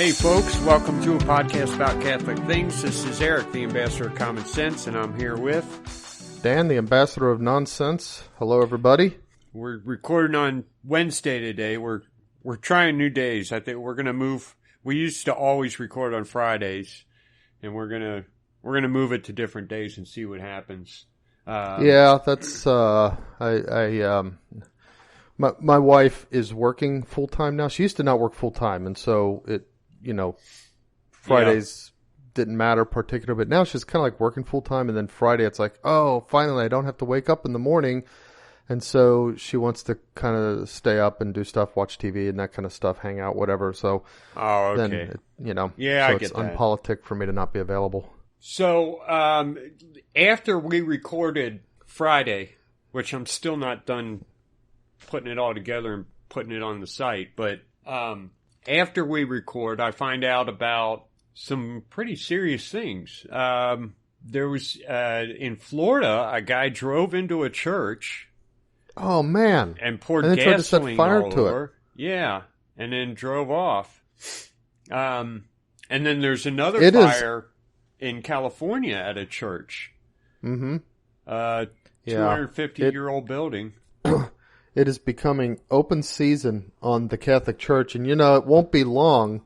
Hey folks, welcome to a podcast about Catholic things. This is Eric, the ambassador of common sense, and I'm here with Dan, the ambassador of nonsense. Hello, everybody. We're recording on Wednesday today. We're trying new days. I think we're gonna move. We used to always record on Fridays, and we're gonna move it to different days and see what happens. Yeah, that's my wife is working full time now. She used to not work full time, and so Fridays didn't matter particularly, but now she's kind of like working full time, and then Friday it's like, oh, finally I don't have to wake up in the morning, and so she wants to kind of stay up and do stuff, watch TV and that kind of stuff, hang out, whatever. So then so it's unpolitic for me to not be available. So after we recorded Friday, which I'm still not done putting it all together and putting it on the site, but after we record, I find out about some pretty serious things. There was, in Florida, a guy drove into a church. Oh, man. And poured gasoline tried to set fire all to over. It. Yeah. And then drove off. And then there's another fire in California at a church. Mm-hmm. 250-year-old building. It is becoming open season on the Catholic Church, and it won't be long.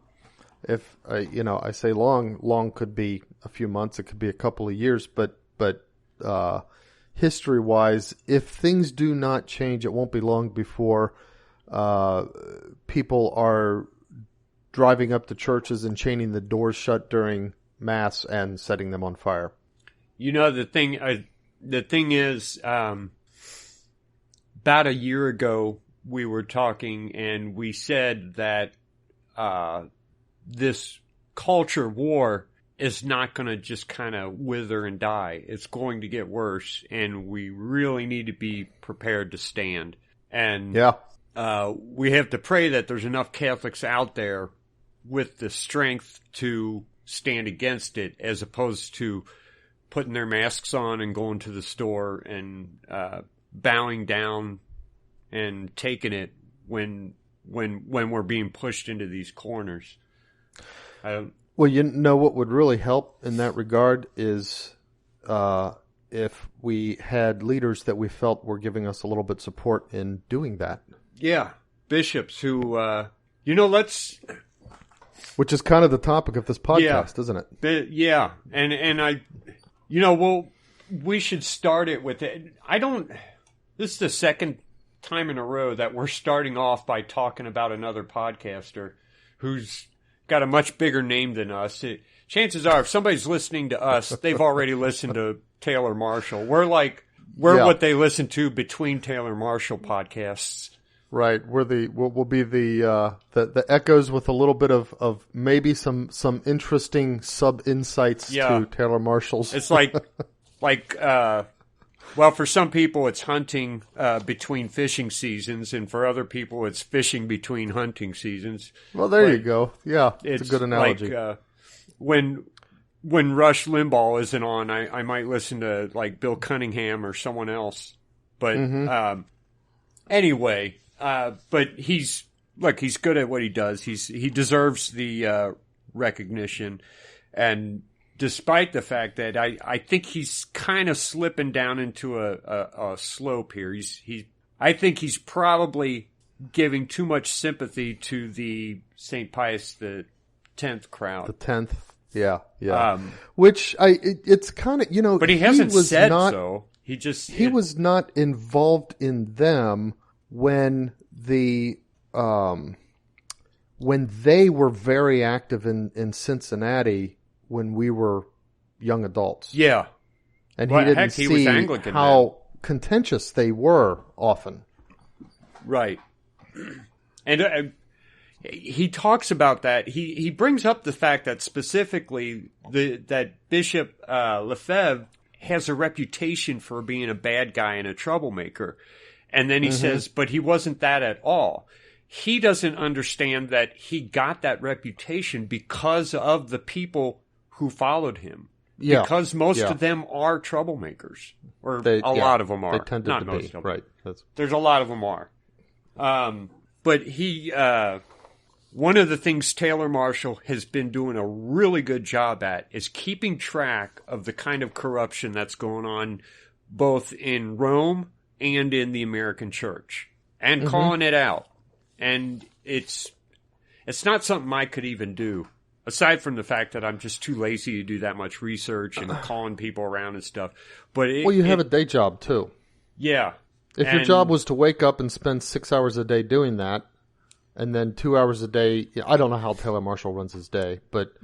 If I say long could be a few months, it could be a couple of years, but history-wise, if things do not change, it won't be long before people are driving up to churches and chaining the doors shut during Mass and setting them on fire. The thing is, about a year ago, we were talking and we said that this culture war is not going to just kind of wither and die. It's going to get worse, and we really need to be prepared to stand. And we have to pray that there's enough Catholics out there with the strength to stand against it, as opposed to putting their masks on and going to the store and bowing down and taking it when we're being pushed into these corners. Well, what would really help in that regard is if we had leaders that we felt were giving us a little bit of support in doing that. Yeah, bishops who, which is kind of the topic of this podcast, isn't it? And we should start it with it. This is the second time in a row that we're starting off by talking about another podcaster who's got a much bigger name than us. Chances are, if somebody's listening to us, they've already listened to Taylor Marshall. We're what they listen to between Taylor Marshall podcasts. Right. We'll be the echoes with a little bit of maybe some interesting sub insights to Taylor Marshall's. It's well, for some people it's hunting between fishing seasons, and for other people it's fishing between hunting seasons. Well, there you go. Yeah, it's a good analogy. When Rush Limbaugh isn't on, I might listen to like Bill Cunningham or someone else. But anyway. But he's good at what he does. He deserves the recognition, and despite the fact that I think he's kind of slipping down into a slope here. I think he's probably giving too much sympathy to the St. Pius X crowd. The 10th, yeah. It's kind of but he hasn't said so. He was not involved in them when they were very active in Cincinnati when we were young adults. Yeah. And he didn't see how contentious they were often. Right. And he talks about that. He brings up the fact that specifically that Bishop Lefebvre has a reputation for being a bad guy and a troublemaker. And then he says, but he wasn't that at all. He doesn't understand that he got that reputation because of the people who followed him. Yeah. Because most of them are troublemakers. Or a lot of them are. They tended Not to most be. of them. Right. There's a lot of them are. But he one of the things Taylor Marshall has been doing a really good job at is keeping track of the kind of corruption that's going on both in Rome and in the American church, and calling it out. And it's not something I could even do, aside from the fact that I'm just too lazy to do that much research and calling people around and stuff. But you have a day job too. Yeah. If your job was to wake up and spend 6 hours a day doing that, and then 2 hours a day, I don't know how Taylor Marshall runs his day, but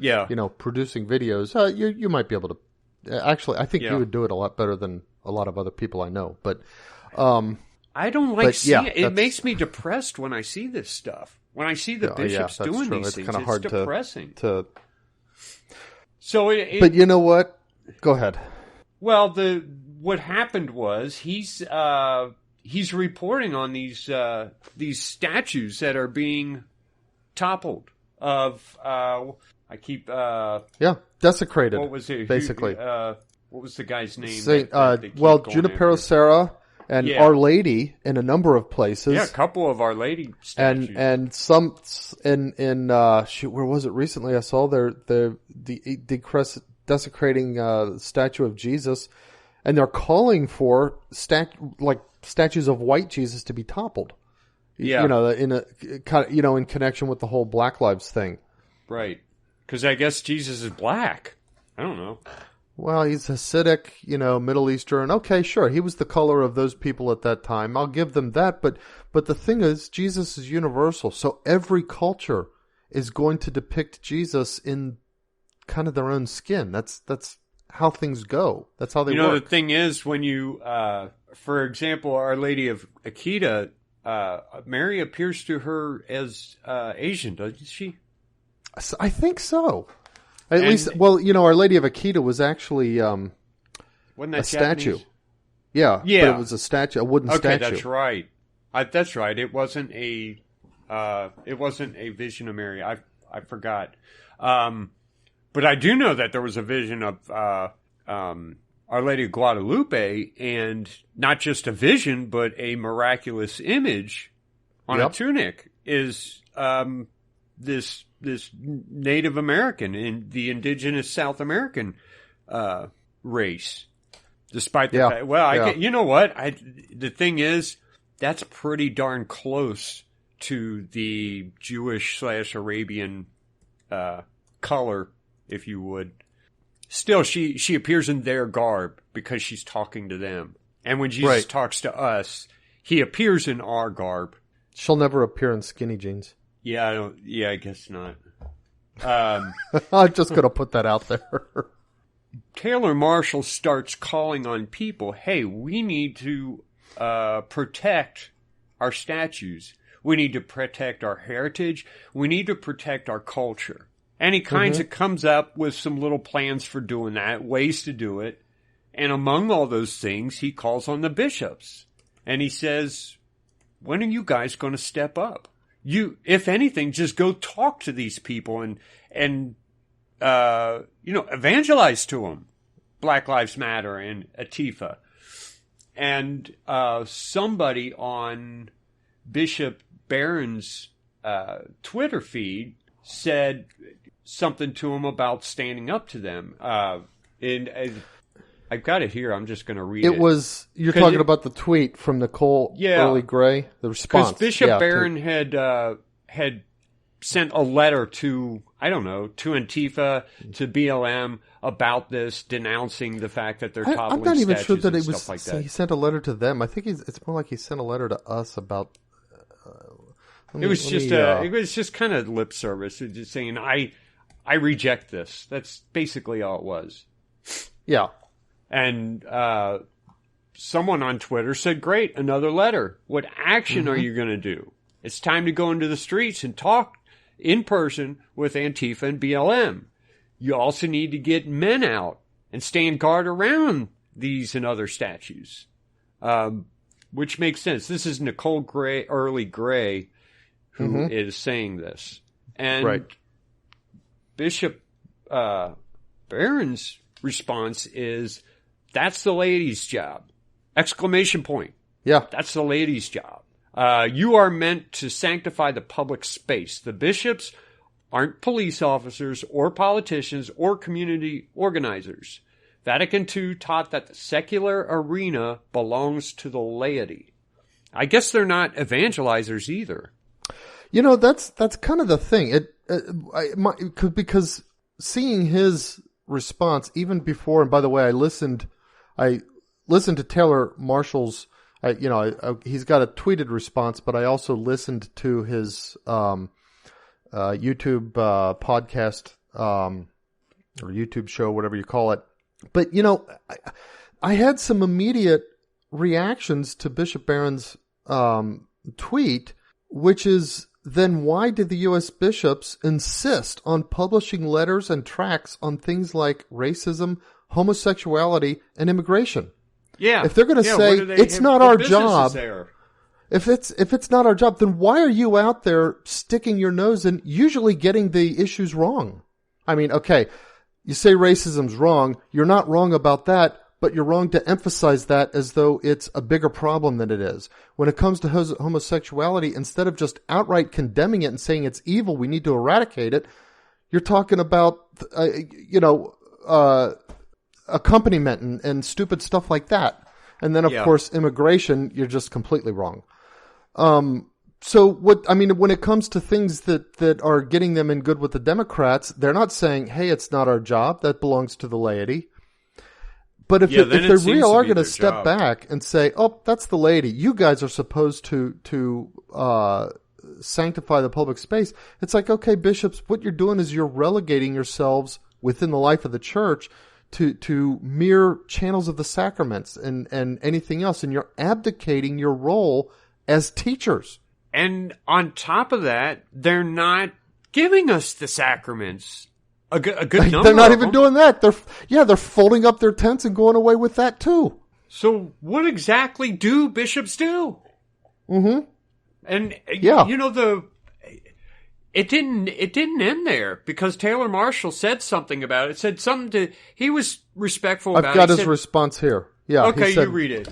producing videos, you might be able to. Actually, I think you would do it a lot better than a lot of other people I know. But I don't like seeing it. It makes me depressed when I see this stuff. When I see the bishops doing these things, it's depressing. But you know what? Go ahead. Well, what happened was he's reporting on these statues that are being toppled of desecrated. What was it? Basically, what was the guy's name? Junipero Serra and Our Lady in a number of places. Yeah, a couple of Our Lady statues. And some in where was it recently? I saw the desecrating statue of Jesus, and they're calling for statues of white Jesus to be toppled. Yeah, in connection with the whole Black Lives thing. Right, because I guess Jesus is black. I don't know. Well, he's Hasidic, Middle Eastern. Okay, sure, he was the color of those people at that time. I'll give them that. But the thing is, Jesus is universal, so every culture is going to depict Jesus in kind of their own skin. That's how things go. That's how they work. The thing is, when you, for example, Our Lady of Akita, Mary appears to her as Asian, doesn't she? I think so. At least, Our Lady of Akita was actually wasn't that a statue. Japanese? Yeah, but it was a statue, a wooden statue. Okay, that's right. That's right. It wasn't a vision of Mary. I forgot. But I do know that there was a vision of Our Lady of Guadalupe, and not just a vision, but a miraculous image on a tunic is this Native American in the indigenous South American race. Despite the fact, you know what? The thing is, that's pretty darn close to the Jewish/Arabian color, if you would. Still, she appears in their garb because she's talking to them. And when Jesus talks to us, he appears in our garb. She'll never appear in skinny jeans. Yeah, I guess not. I'm just going to put that out there. Taylor Marshall starts calling on people, hey, we need to protect our statues. We need to protect our heritage. We need to protect our culture. And he kind of comes up with some little plans for doing that, ways to do it. And among all those things, he calls on the bishops. And he says, when are you guys going to step up? You, if anything, just go talk to these people and evangelize to them. Black Lives Matter and Antifa. And somebody on Bishop Barron's Twitter feed said something to him about standing up to them. And I've got it here. I'm just going to read it. You're talking about the tweet from Nicole Early Gray, the response. Because Bishop Barron had sent a letter to Antifa, to BLM about this, denouncing the fact that they're toppling statues. I'm not even sure that it was. Like he sent a letter to them. I think it's more like he sent a letter to us about. It was just kind of lip service, just saying I reject this. That's basically all it was. Yeah. And someone on Twitter said, great, another letter. What action are you going to do? It's time to go into the streets and talk in person with Antifa and BLM. You also need to get men out and stand guard around these and other statues, which makes sense. This is Nicole Early Gray who is saying this. And Bishop Barron's response is, that's the lady's job! Exclamation point. Yeah. That's the lady's job. You are meant to sanctify the public space. The bishops aren't police officers or politicians or community organizers. Vatican II taught that the secular arena belongs to the laity. I guess they're not evangelizers either. That's kind of the thing. Because seeing his response even before, and by the way, I listened to Taylor Marshall's. He's got a tweeted response, but I also listened to his YouTube podcast or YouTube show, whatever you call it. But I had some immediate reactions to Bishop Barron's tweet, which is, then why did the U.S. bishops insist on publishing letters and tracts on things like racism, homosexuality, and immigration? Yeah. If they're going to say it's not our job, if it's not our job, then why are you out there sticking your nose in, usually getting the issues wrong? I mean, okay, you say racism's wrong. You're not wrong about that, but you're wrong to emphasize that as though it's a bigger problem than it is. When it comes to homosexuality, instead of just outright condemning it and saying it's evil, we need to eradicate it, you're talking about, accompaniment and stupid stuff like that. And then, of course, immigration, you're just completely wrong. When it comes to things that are getting them in good with the Democrats, they're not saying, hey, it's not our job. That belongs to the laity. But if they really are going to step back and say, oh, that's the laity, you guys are supposed to sanctify the public space. It's like, okay, bishops, what you're doing is you're relegating yourselves within the life of the church to mere channels of the sacraments and anything else. And you're abdicating your role as teachers. And on top of that, they're not giving us the sacraments. A good number. They're not even doing that. They're folding up their tents and going away with that too. So what exactly do bishops do? Mm-hmm. And it didn't end there, because Taylor Marshall said something about it. He was respectful about it. I've got his response here. Yeah. Okay, you read it.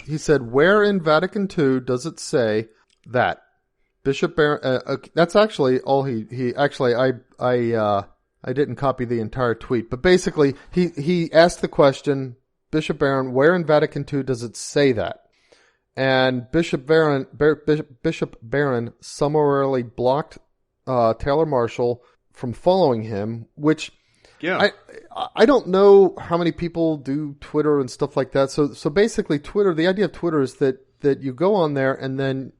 He said, where in Vatican II does it say that Bishop Barron, that's actually all he actually, I didn't copy the entire tweet, but basically he asked the question, Bishop Barron, where in Vatican II does it say that? And Bishop Barron summarily blocked Taylor Marshall from following him, which I don't know how many people do Twitter and stuff like that. So basically Twitter, the idea of Twitter is that you go on there and then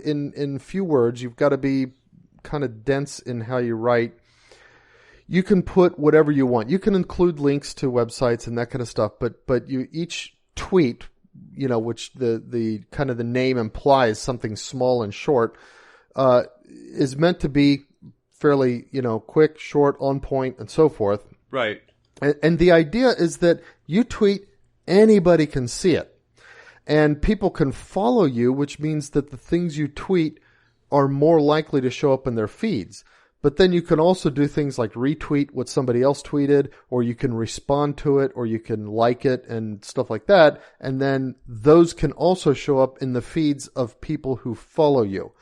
in few words, you've got to be kind of dense in how you write. You can put whatever you want. You can include links to websites and that kind of stuff, but each tweet, which the kind of the name implies something small and short, is meant to be fairly, quick, short, on point, and so forth. Right. And the idea is that you tweet, anybody can see it. And people can follow you, which means that the things you tweet are more likely to show up in their feeds. But then you can also do things like retweet what somebody else tweeted, or you can respond to it, or you can like it and stuff like that. And then those can also show up in the feeds of people who follow you.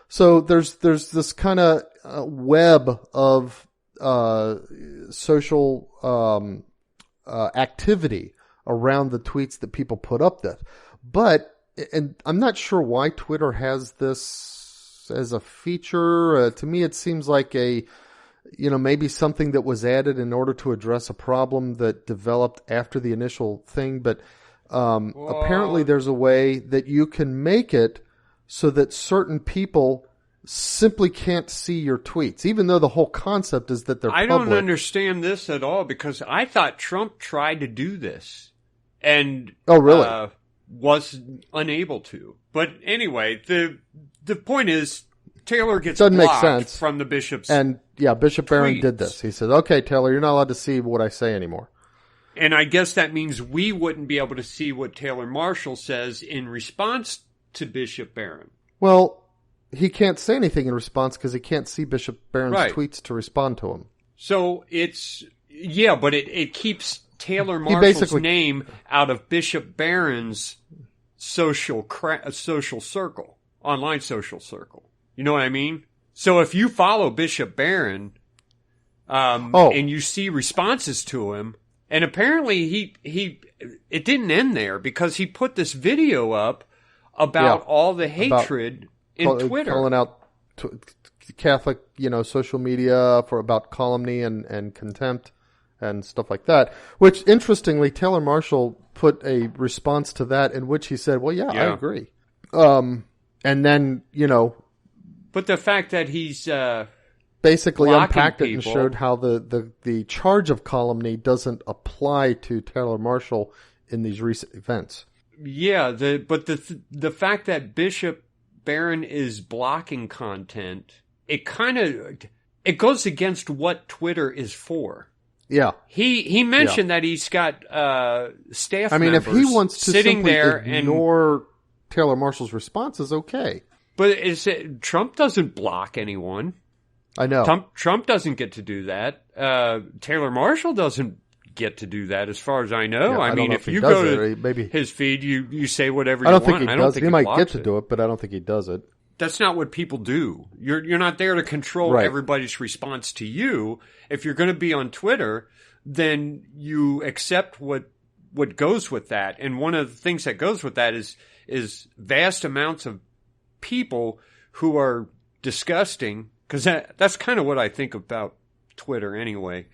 So there's this kind of web of social activity around the tweets that people put up there. But, and I'm not sure why Twitter has this as a feature. To me, it seems like maybe something that was added in order to address a problem that developed after the initial thing. But apparently there's a way that you can make it so that certain people simply can't see your tweets, even though the whole concept is that they're public. I don't understand this at all, because I thought Trump tried to do this and was unable to. But anyway, the point is, Taylor gets blocked from the bishop's And Bishop Barron tweets. did this. He said, okay, Taylor, you're not allowed to see what I say anymore. And I guess that means we wouldn't be able to see what Taylor Marshall says in response to Bishop Barron. Well, he can't say anything in response because he can't see Bishop Barron's tweets to respond to him. So but it keeps Taylor Marshall's name out of Bishop Barron's social circle. online social circle. You know what I mean? So if you follow Bishop Barron, and you see responses to him, and apparently it didn't end there, because he put this video up about all the hatred in Twitter. Calling out Catholic, social media about calumny and contempt and stuff like that. Which, interestingly, Taylor Marshall put a response to that in which he said, well, I agree. And then, But the fact that he's basically unpacked people. It and showed how the charge of calumny doesn't apply to Taylor Marshall in these recent events. Yeah, but the fact that Bishop Barron is blocking content, it goes against what Twitter is for. Yeah. He mentioned that he's got staff if members he wants to sitting there ignore Taylor Marshall's responses, okay. But Trump doesn't block anyone. I know. Trump doesn't get to do that. Taylor Marshall doesn't get to do that, as far as I know. Yeah, I mean, if you go to his feed, you say whatever you want. I don't think he might get to do it, but I don't think he does it. That's not what people do. You're not there to control everybody's response to you. If you're going to be on Twitter, then you accept what goes with that. And one of the things that goes with that is vast amounts of people who are disgusting, because that's kind of what I think about Twitter anyway.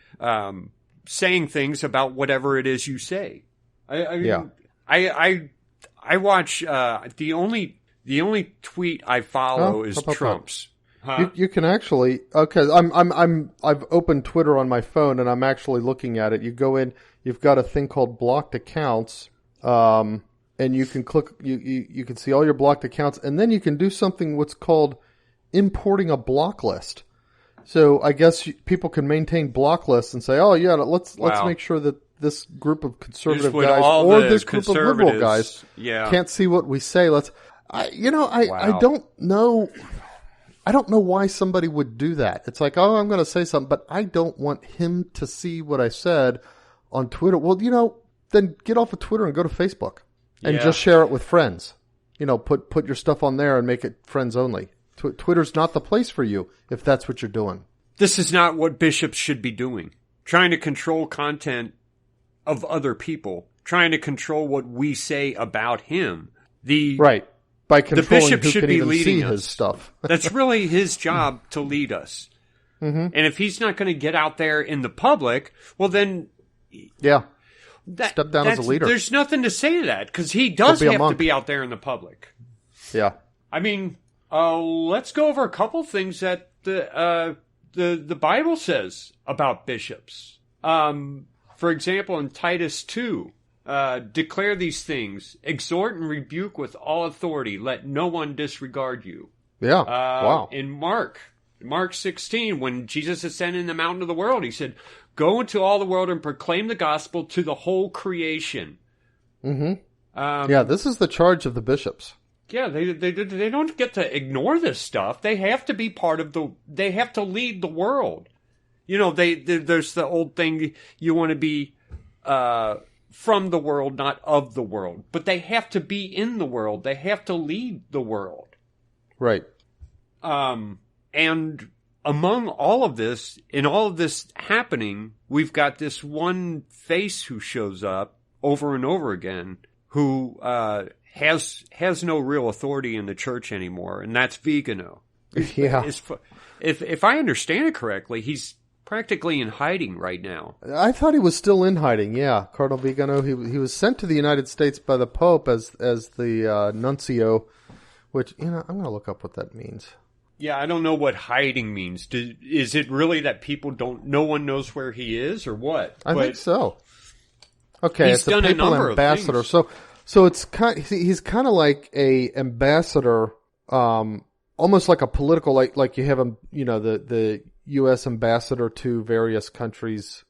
Saying things about whatever it is you say. I watch the only tweet I follow is Trump's. Huh? You can actually I've opened Twitter on my phone and I'm actually looking at it. You go in, you've got a thing called blocked accounts, and you can click. You can see all your blocked accounts, and then you can do something what's called importing a block list. So I guess people can maintain block lists and say, oh yeah, let's make sure that this group of conservative guys or this group of liberal guys can't see what we say. I don't know. I don't know why somebody would do that. It's like, oh, I'm going to say something, but I don't want him to see what I said on Twitter. Well, then get off of Twitter and go to Facebook and just share it with friends. Put your stuff on there and make it friends only. Twitter's not the place for you if that's what you're doing. This is not what bishops should be doing. Trying to control content of other people. Trying to control what we say about him. By controlling the bishop who should can be even leading see us. his stuff. That's really his job, to lead us. Mm-hmm. And if he's not going to get out there in the public, well then... Step down as a leader. There's nothing to say to that, because he does have to be out there in the public. Yeah. I mean, let's go over a couple things that the Bible says about bishops. For example, in Titus 2, declare these things, exhort and rebuke with all authority, let no one disregard you. Yeah, wow. In Mark 16, when Jesus ascended in the mountain of the world, he said, go into all the world and proclaim the gospel to the whole creation. Mm-hmm. This is the charge of the bishops. Yeah, they don't get to ignore this stuff. They have to be part of they have to lead the world. There's the old thing, you want to be from the world, not of the world. But they have to be in the world. They have to lead the world. Right. And among all of this, in all of this happening, we've got this one face who shows up over and over again, who has no real authority in the church anymore, and that's Vigano. Yeah. If I understand it correctly, he's practically in hiding right now. I thought he was still in hiding. Yeah, Cardinal Vigano. He was sent to the United States by the Pope as the nuncio, which I'm going to look up what that means. Yeah, I don't know what hiding means. Is it really that no one knows where he is, or what? I think so. Okay, he's done a number ambassador. Of things. So it's he's kind of like a ambassador, almost like a political, like you have the U.S. ambassador to various countries,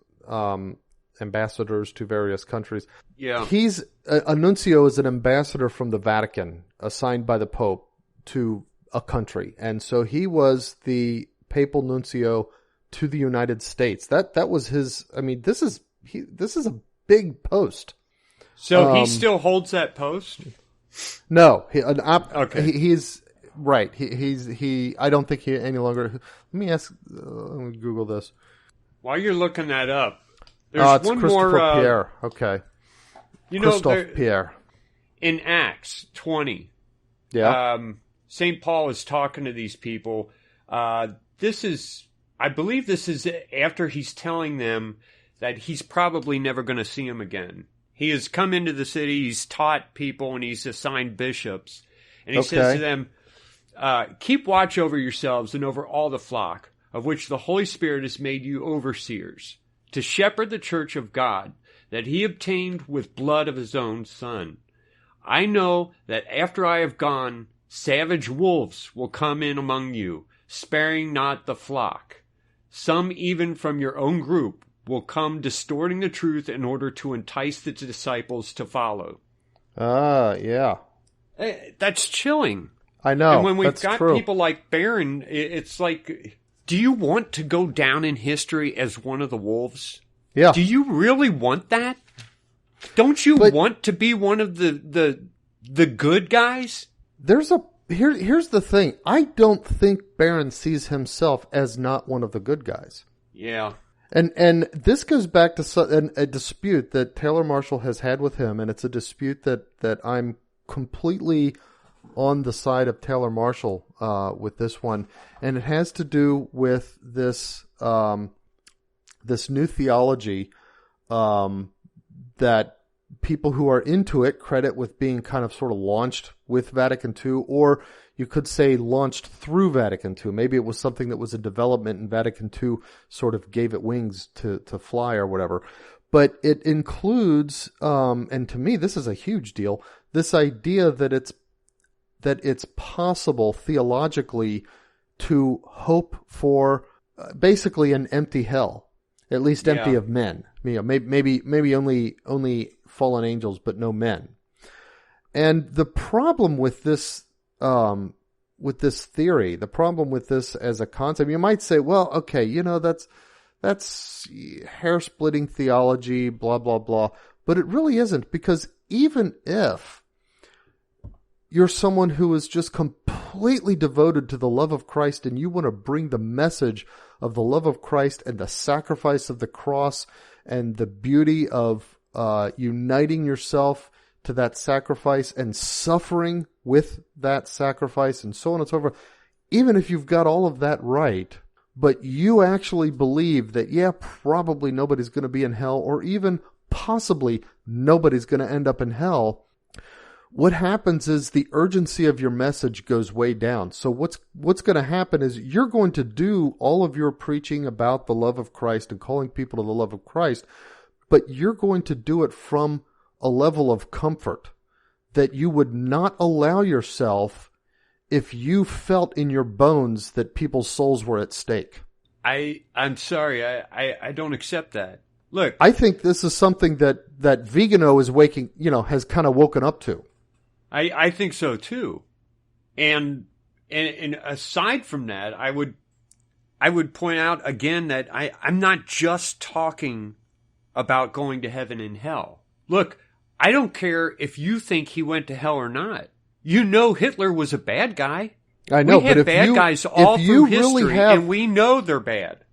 ambassadors to various countries. Yeah, he's a nuncio is an ambassador from the Vatican assigned by the Pope to a country, and so he was the papal nuncio to the United States. That was his. I mean, this is a big post. So he still holds that post? No, okay. right. I don't think he any longer. Let me Google this. While you're looking that up, there's it's one Christopher more. Pierre. Okay. Christophe Pierre. In Acts 20. Yeah. St. Paul is talking to these people. I believe this is after he's telling them that he's probably never going to see them again. He has come into the city, he's taught people, and he's assigned bishops. And he says to them, keep watch over yourselves and over all the flock, of which the Holy Spirit has made you overseers, to shepherd the church of God, that he obtained with blood of his own Son. I know that after I have gone, savage wolves will come in among you, sparing not the flock. Some even from your own group will come distorting the truth in order to entice the disciples to follow. Yeah. That's chilling. I know. And when we've got people like Barron, it's like, do you want to go down in history as one of the wolves? Yeah. Do you really want that? Don't you want to be one of the good guys? Here's the thing. I don't think Barron sees himself as not one of the good guys. Yeah. And this goes back to a dispute that Taylor Marshall has had with him, and it's a dispute that I'm completely on the side of Taylor Marshall with this one, and it has to do with this this new theology that people who are into it credit with being kind of sort of launched with Vatican II, or you could say launched through Vatican II. Maybe it was something that was a development and Vatican II sort of gave it wings to fly or whatever. But it includes, and to me this is a huge deal, this idea that it's possible theologically to hope for basically an empty hell, at least empty of men. You know, maybe only fallen angels, but no men. And the problem with this theory, the problem with this as a concept, you might say, well, okay, that's hair-splitting theology, blah, blah, blah. But it really isn't, because even if you're someone who is just completely devoted to the love of Christ and you want to bring the message of the love of Christ and the sacrifice of the cross and the beauty of uniting yourself to that sacrifice and suffering with that sacrifice and so on and so forth, even if you've got all of that right, but you actually believe that, probably nobody's going to be in hell, or even possibly nobody's going to end up in hell, what happens is the urgency of your message goes way down. So what's going to happen is you're going to do all of your preaching about the love of Christ and calling people to the love of Christ, but you're going to do it from a level of comfort that you would not allow yourself if you felt in your bones that people's souls were at stake. I'm sorry, I don't accept that. Look, I think this is something that Vigano is has kind of woken up to. I think so too. And aside from that, I would point out again that I'm not just talking about going to heaven and hell. Look, I don't care if you think he went to hell or not. You know Hitler was a bad guy. I know, we have bad guys all through history, and we know they're bad.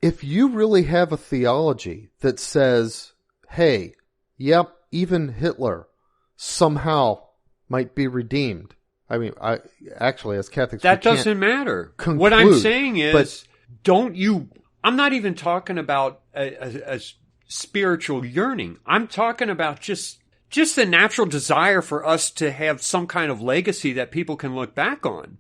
If you really have a theology that says, hey, yep, even Hitler somehow might be redeemed. I mean, actually, as Catholics, that doesn't matter. Conclude, what I'm saying is, I'm not even talking about a spiritual yearning. I'm talking about just the natural desire for us to have some kind of legacy that people can look back on.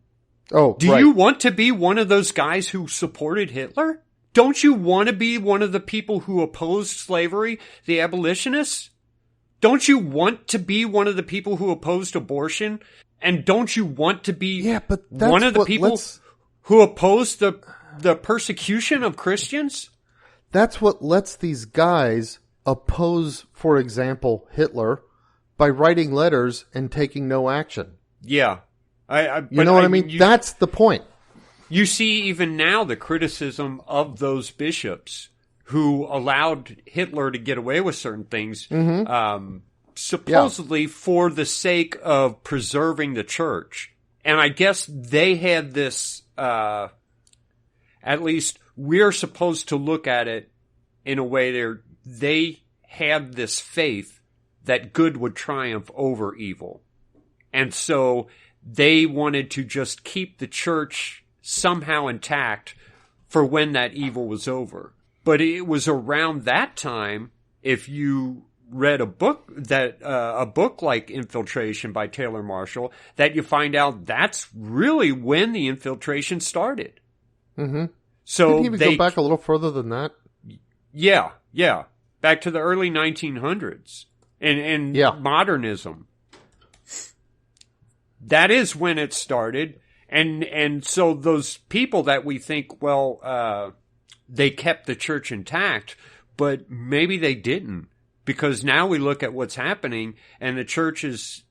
Oh, do you want to be one of those guys who supported Hitler? Don't you want to be one of the people who opposed slavery, the abolitionists? Don't you want to be one of the people who opposed abortion? And don't you want to be one of the people who opposed the persecution of Christians? That's what lets these guys oppose, for example, Hitler by writing letters and taking no action. Yeah. You know what I mean? That's the point. You see even now the criticism of those bishops who allowed Hitler to get away with certain things, supposedly for the sake of preserving the church. And I guess they had this, at least we're supposed to look at it in a way they had this faith that good would triumph over evil. And so they wanted to just keep the church somehow intact for when that evil was over. But it was around that time, if you read a book like Infiltration by Taylor Marshall, that you find out that's really when the infiltration started. Mm-hmm. So didn't even go back a little further than that. Yeah. Back to the early 1900s and modernism. That is when it started. And so those people that we think, they kept the church intact, but maybe they didn't. Because now we look at what's happening, and the church it's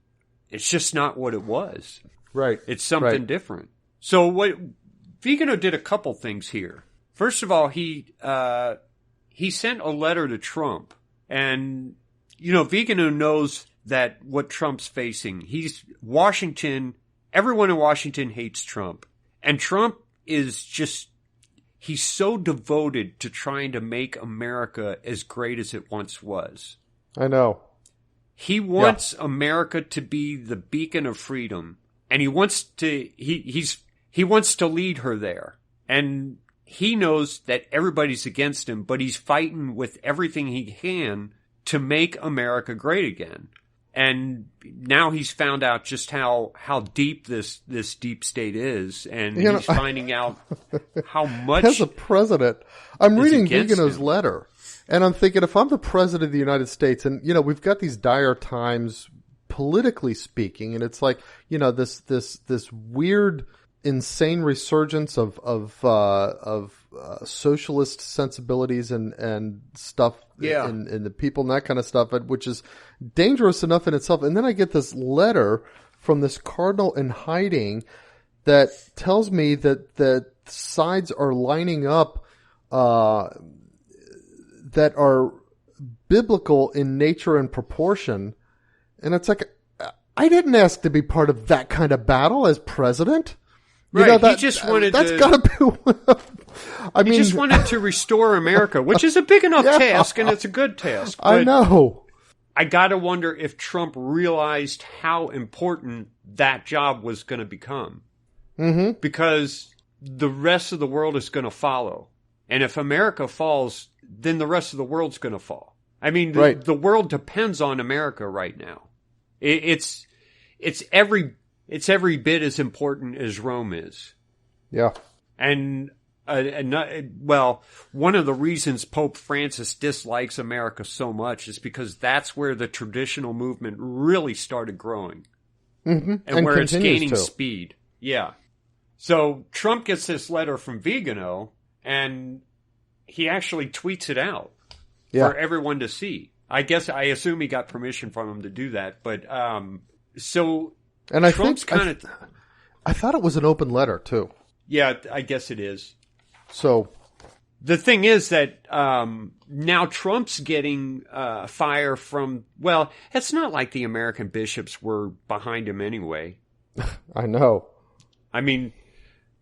just not what it was. Right. It's something different. So Vigano did a couple things here. First of all, he sent a letter to Trump. And, Vigano knows that what Trump's facing. Everyone in Washington hates Trump. And Trump is he's so devoted to trying to make America as great as it once was. I know. He wants America to be the beacon of freedom, and he wants to he wants to lead her there. And he knows that everybody's against him, but he's fighting with everything he can to make America great again. And now he's found out just how deep this deep state is, and he's finding out how much. As a president, I'm reading Vigano's letter, and I'm thinking, if I'm the president of the United States, and we've got these dire times politically speaking, and it's like this weird, insane resurgence of socialist sensibilities and stuff in the people and that kind of stuff, which is dangerous enough in itself. And then I get this letter from this cardinal in hiding that tells me that sides are lining up that are biblical in nature and proportion. And it's like, I didn't ask to be part of that kind of battle as president. Right, he just wanted that's gotta be. He just wanted to restore America, which is a big enough task, and it's a good task. I know. I gotta wonder if Trump realized how important that job was going to become. Mm-hmm. Because the rest of the world is going to follow. And if America falls, then the rest of the world's going to fall. I mean, the world depends on America right now. It's every bit as important as Rome is. Yeah. And, one of the reasons Pope Francis dislikes America so much is because that's where the traditional movement really started growing. Mm-hmm. And where it's gaining speed. Yeah. So Trump gets this letter from Vigano, and he actually tweets it out for everyone to see. I assume he got permission from him to do that. But, so... And I thought it was an open letter too. Yeah, I guess it is. So the thing is that now Trump's getting fire from. Well, it's not like the American bishops were behind him anyway. I know. I mean,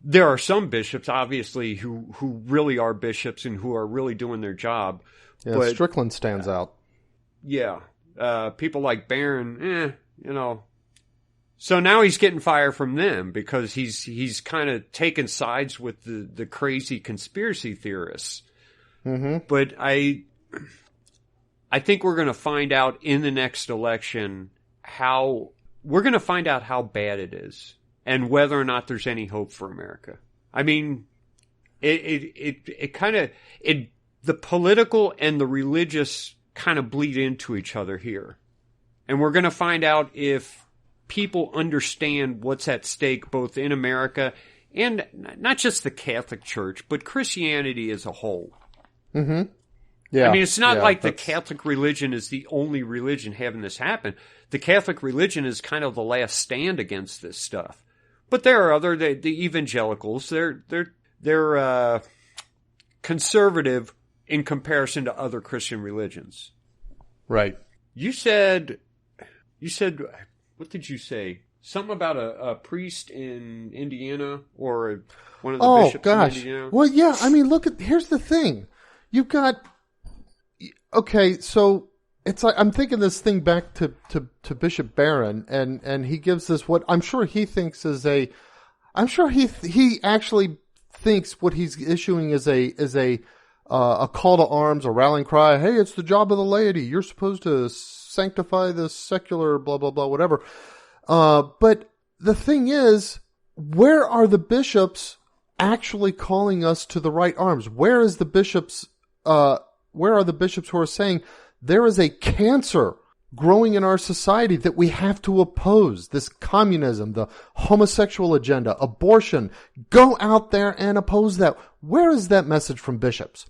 there are some bishops, obviously, who really are bishops and who are really doing their job. Yeah, but Strickland stands out. Yeah, people like Barron, So now he's getting fire from them because he's kind of taken sides with the crazy conspiracy theorists. Mm-hmm. But I think we're going to find out in the next election how bad it is and whether or not there's any hope for America. I mean, the political and the religious kind of bleed into each other here. And we're going to find out if people understand what's at stake both in America and not just the Catholic Church, but Christianity as a whole. Mm-hmm. Yeah. I mean, it's not like the Catholic religion is the only religion having this happen. The Catholic religion is kind of the last stand against this stuff. But there are the evangelicals. They're conservative in comparison to other Christian religions. Right. You said, what did you say? something about a priest in Indiana or one of the bishops in Indiana. Well, yeah. I mean, here's the thing. You've got, okay, so it's like, I'm thinking this thing back to Bishop Barron, and he gives this, what I'm sure he thinks is I'm sure he actually thinks what he's issuing is a call to arms, a rallying cry. Hey, it's the job of the laity. You're supposed to sanctify the secular, blah, blah, blah, whatever. But the thing is, where are the bishops actually calling us to the right arms? Where are the bishops who are saying there is a cancer growing in our society that we have to oppose? This communism, the homosexual agenda, abortion. Go out there and oppose that. Where is that message from bishops?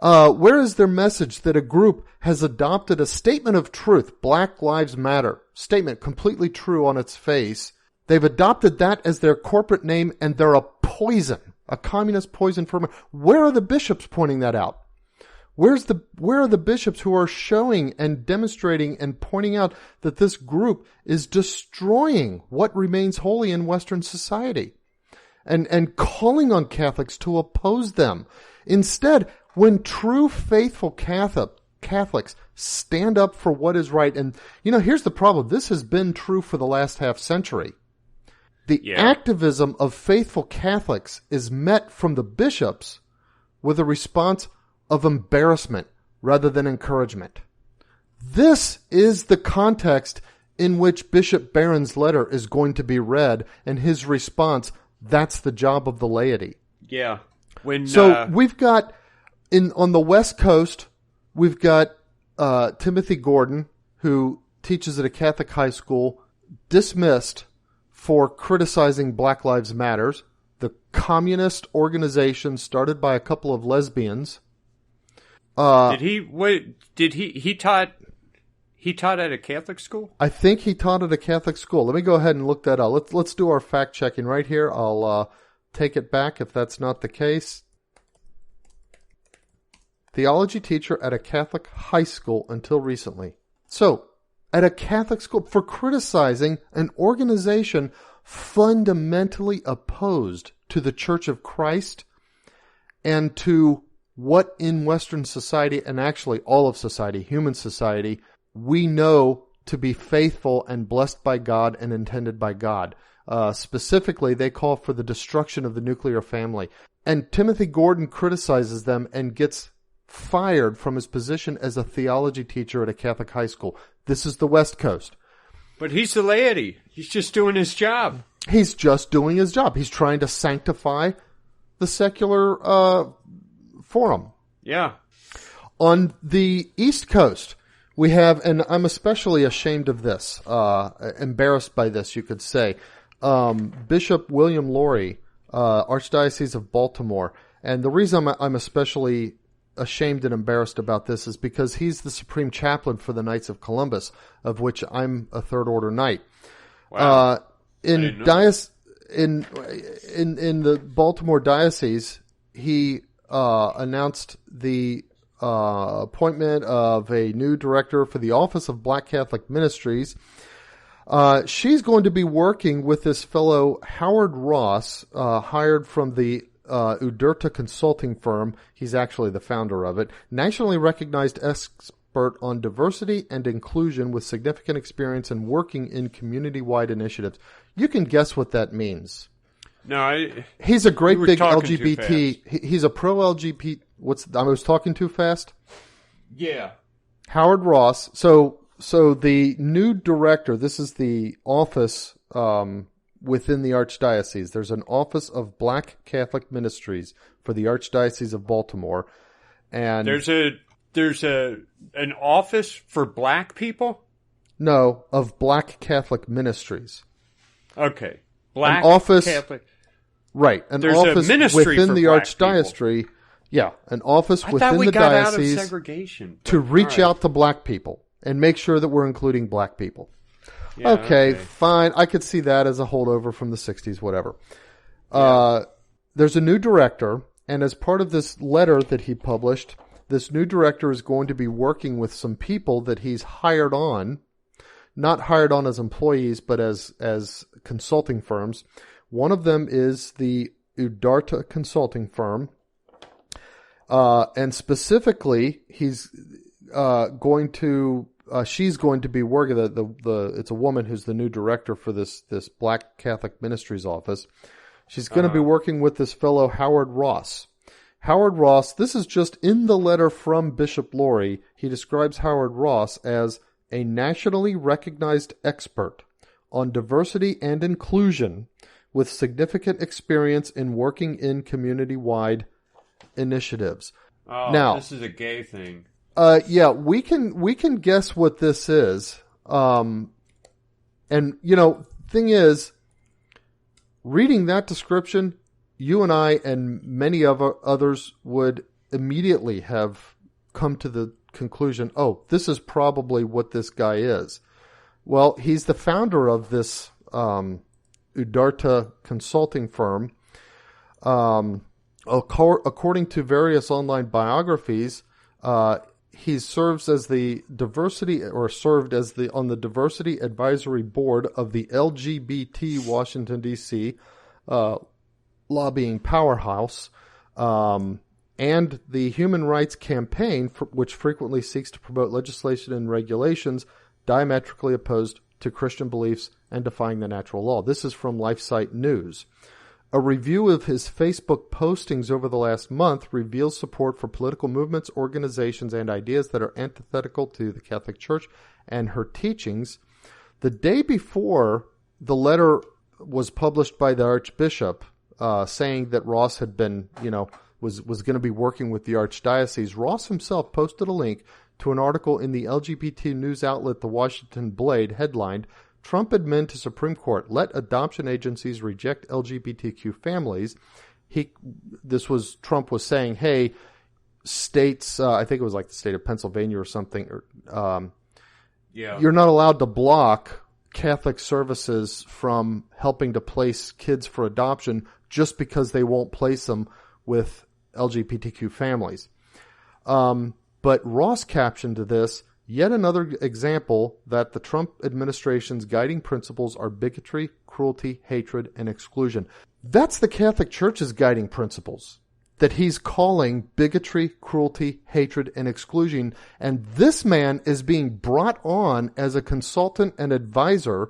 Where is their message that a group has adopted a statement of truth, Black Lives Matter, statement completely true on its face? They've adopted that as their corporate name, and they're a poison, a communist poison for. Where are the bishops pointing that out? Where are the bishops who are showing and demonstrating and pointing out that this group is destroying what remains holy in Western society, and calling on Catholics to oppose them? Instead, when true faithful Catholics stand up for what is right, and here's the problem. This has been true for the last half century. The activism of faithful Catholics is met from the bishops with a response of embarrassment rather than encouragement. This is the context in which Bishop Barron's letter is going to be read, and his response, that's the job of the laity. Yeah. We've got, on the West Coast, we've got Timothy Gordon, who teaches at a Catholic high school, dismissed for criticizing Black Lives Matters, the communist organization started by a couple of lesbians. He taught at a Catholic school? I think he taught at a Catholic school. Let me go ahead and look that up. Let's do our fact checking right here. I'll take it back if that's not the case. Theology teacher at a Catholic high school until recently. So, at a Catholic school for criticizing an organization fundamentally opposed to the Church of Christ and to what in Western society, and actually all of society, human society, we know to be faithful and blessed by God and intended by God. Specifically, they call for the destruction of the nuclear family. And Timothy Gordon criticizes them and gets fired from his position as a theology teacher at a Catholic high school. This is the West Coast. But he's the laity. He's just doing his job. He's just doing his job. He's trying to sanctify the secular forum. Yeah. On the East Coast, we have, and I'm especially ashamed of this, embarrassed by this, you could say, Bishop William Laurie, Archdiocese of Baltimore. And the reason I'm especially ashamed and embarrassed about this is because he's the supreme chaplain for the Knights of Columbus, of which I'm a third order knight. Wow. In the Baltimore diocese, he announced the appointment of a new director for the Office of Black Catholic Ministries. She's going to be working with this fellow Howard Ross, hired from the Uderta consulting firm. He's actually the founder of it. Nationally recognized expert on diversity and inclusion with significant experience in working in community-wide initiatives. You can guess what that means. No, he's a great big LGBT. He's a pro-LGBT. I was talking too fast? Yeah. Howard Ross. So the new director, this is the office within the Archdiocese. There's an Office of Black Catholic Ministries for the Archdiocese of Baltimore. And there's an office for black people? No, of Black Catholic Ministries. Okay. Black office, Catholic. Right. There's office a ministry within the Archdiocese. Yeah, an office within the diocese out of segregation, to reach out to black people and make sure that we're including black people. Yeah, okay, fine. I could see that as a holdover from the 60s, whatever. Yeah. There's a new director, and as part of this letter that he published, this new director is going to be working with some people that he's hired on, not hired on as employees, but as consulting firms. One of them is the Udarta consulting firm. And specifically, she's going to be working, it's a woman who's the new director for this Black Catholic Ministries office. She's going to be working with this fellow, Howard Ross. Howard Ross, this is just in the letter from Bishop Laurie. He describes Howard Ross as a nationally recognized expert on diversity and inclusion with significant experience in working in community-wide initiatives. Oh, now, this is a gay thing. Yeah, we can guess what this is. And, thing is, reading that description, you and I and many others would immediately have come to the conclusion, oh, this is probably what this guy is. Well, he's the founder of this Udarta consulting firm. According to various online biographies, he served as the diversity advisory board of the LGBT Washington D.C. Lobbying powerhouse, and the Human Rights Campaign, which frequently seeks to promote legislation and regulations diametrically opposed to Christian beliefs and defying the natural law. This is from LifeSite News. A review of his Facebook postings over the last month reveals support for political movements, organizations, and ideas that are antithetical to the Catholic Church and her teachings. The day before the letter was published by the Archbishop, saying that Ross had been, was going to be working with the Archdiocese, Ross himself posted a link to an article in the LGBT news outlet The Washington Blade headlined, Trump admin to Supreme Court, let adoption agencies reject LGBTQ families. Trump was saying, hey, states, I think it was like the state of Pennsylvania or something, you're not allowed to block Catholic services from helping to place kids for adoption just because they won't place them with LGBTQ families. But Ross captioned to this, yet another example that the Trump administration's guiding principles are bigotry, cruelty, hatred, and exclusion. That's the Catholic Church's guiding principles that he's calling bigotry, cruelty, hatred, and exclusion. And this man is being brought on as a consultant and advisor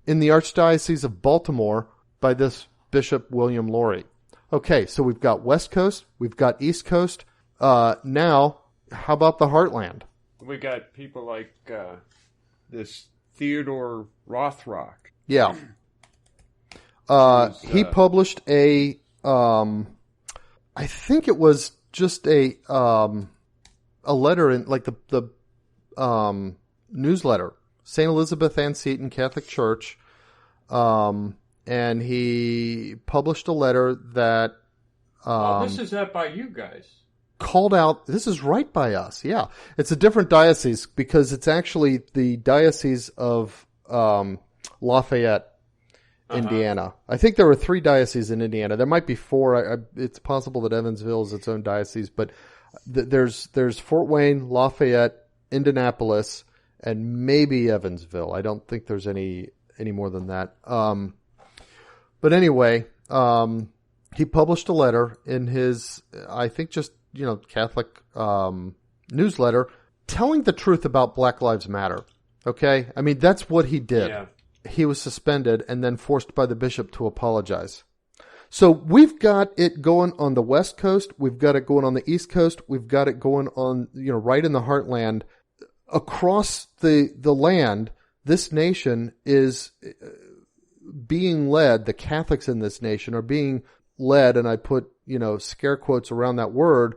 in the Archdiocese of Baltimore by this Bishop William Laurie. Okay, so we've got West Coast, we've got East Coast. Now, how about the Heartland? We got people like this Theodore Rothrock. Yeah. He published a, I think it was just a letter in like the newsletter, St. Elizabeth Ann Seton Catholic Church, and he published a letter that. This is up by you guys. Called out, this is right by us, yeah. It's a different diocese because it's actually the Diocese of Lafayette, Indiana. I think there were 3 dioceses in Indiana. There might be 4. It's possible that Evansville is its own diocese, but there's Fort Wayne, Lafayette, Indianapolis, and maybe Evansville. I don't think there's any more than that. But anyway, he published a letter in his, I think just, Catholic newsletter telling the truth about Black Lives Matter. Okay? I mean, that's what he did. Yeah. He was suspended and then forced by the bishop to apologize. So we've got it going on the West Coast. We've got it going on the East Coast. We've got it going on, right in the heartland. Across the land, this nation is being led, the Catholics in this nation are being led, and I put, scare quotes around that word,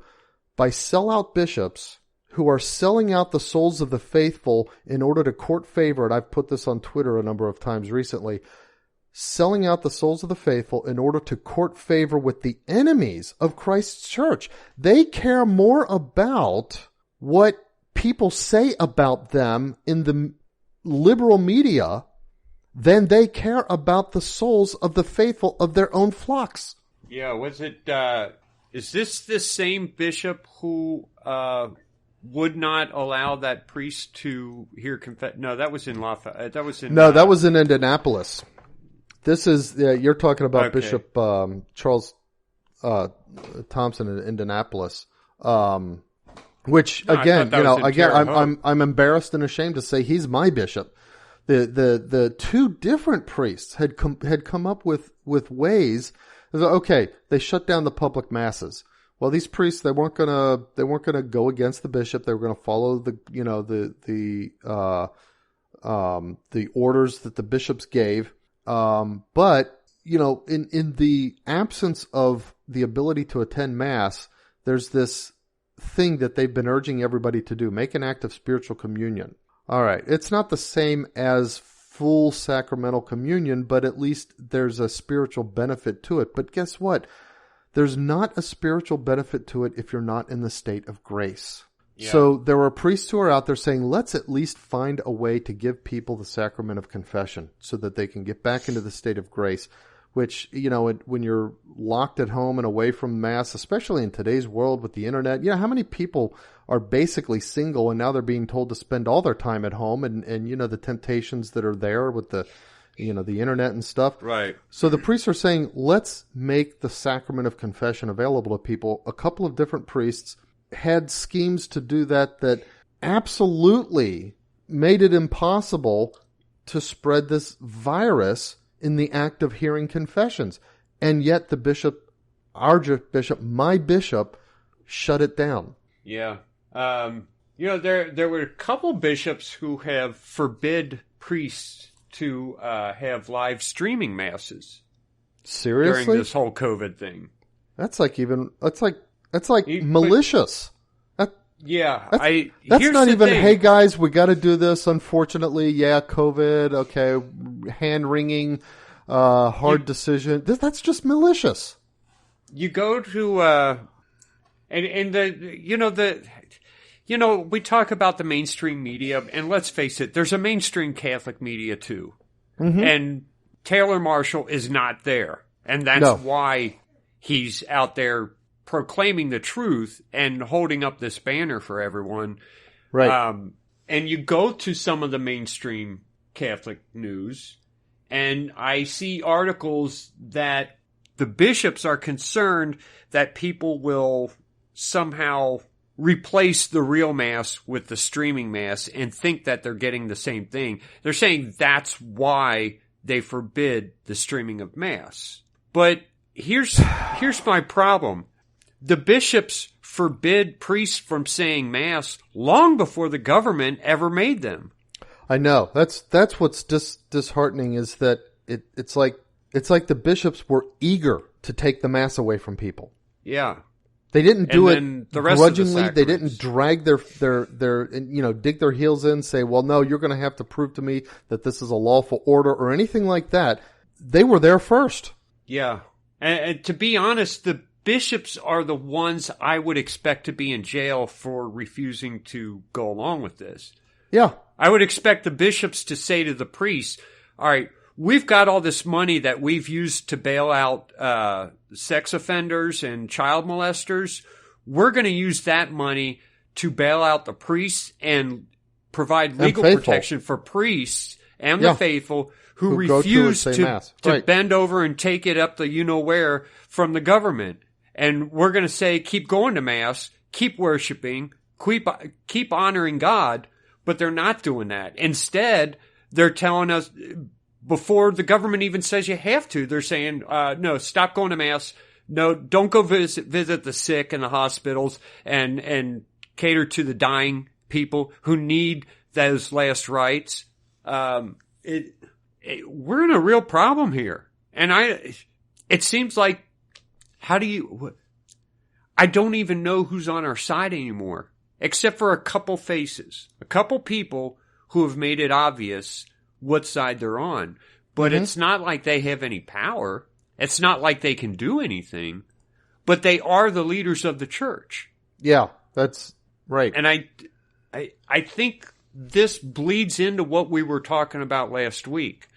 by sellout bishops who are selling out the souls of the faithful in order to court favor, and I've put this on Twitter a number of times recently, selling out the souls of the faithful in order to court favor with the enemies of Christ's church. They care more about what people say about them in the liberal media than they care about the souls of the faithful of their own flocks. Yeah, was it, is this the same bishop who would not allow that priest to hear confess. No, that was in Lafayette. That was in that was in Indianapolis. This is you're talking about Bishop Charles Thompson in Indianapolis. Which again, I'm embarrassed and ashamed to say he's my bishop. The two different priests had come up with ways. Okay, they shut down the public masses. Well, these priests, they weren't gonna go against the bishop. They were gonna follow the orders that the bishops gave. But in the absence of the ability to attend mass, there's this thing that they've been urging everybody to do: make an act of spiritual communion. All right, it's not the same as full sacramental communion, but at least there's a spiritual benefit to it. But guess what? There's not a spiritual benefit to it if you're not in the state of grace. Yeah. So there are priests who are out there saying, let's at least find a way to give people the sacrament of confession so that they can get back into the state of grace, which, when you're locked at home and away from Mass, especially in today's world with the internet, how many people are basically single and now they're being told to spend all their time at home and the temptations that are there with the internet and stuff. Right. So the priests are saying, let's make the sacrament of confession available to people. A couple of different priests had schemes to do that absolutely made it impossible to spread this virus in the act of hearing confessions. And yet the bishop, my bishop, shut it down. Yeah. There were a couple bishops who have forbid priests to have live streaming masses. Seriously? During this whole COVID thing. That's like malicious. That's not even, hey guys, we got to do this. Unfortunately, COVID. Okay, hand wringing, hard decision. That's just malicious. You go to we talk about the mainstream media, and let's face it, there's a mainstream Catholic media too, and Taylor Marshall is not there, and that's why he's out there proclaiming the truth and holding up this banner for everyone. Right. And you go to some of the mainstream Catholic news, and I see articles that the bishops are concerned that people will somehow replace the real Mass with the streaming Mass and think that they're getting the same thing. They're saying that's why they forbid the streaming of Mass. But here's my problem. The bishops forbid priests from saying Mass long before the government ever made them. I know. That's what's disheartening is that it's like the bishops were eager to take the Mass away from people. Yeah. They didn't do it grudgingly. They didn't drag their dig their heels in, say, well, no, you're going to have to prove to me that this is a lawful order or anything like that. They were there first. Yeah. And to be honest, the bishops are the ones I would expect to be in jail for refusing to go along with this. Yeah. I would expect the bishops to say to the priests, all right, we've got all this money that we've used to bail out sex offenders and child molesters. We're going to use that money to bail out the priests and provide legal protection for priests and the faithful who refuse to bend over and take it up the you-know-where from the government. And we're going to say, keep going to Mass, keep worshiping, keep honoring God, but they're not doing that. Instead, they're telling us, before the government even says you have to, they're saying, no, stop going to Mass. No, don't go visit the sick in the hospitals and cater to the dying people who need those last rites. We're in a real problem here. And it seems like, I don't even know who's on our side anymore, except for a couple faces, a couple people who have made it obvious what side they're on. But it's not like they have any power. It's not like they can do anything, but they are the leaders of the church. Yeah, that's right. And I think this bleeds into what we were talking about last week.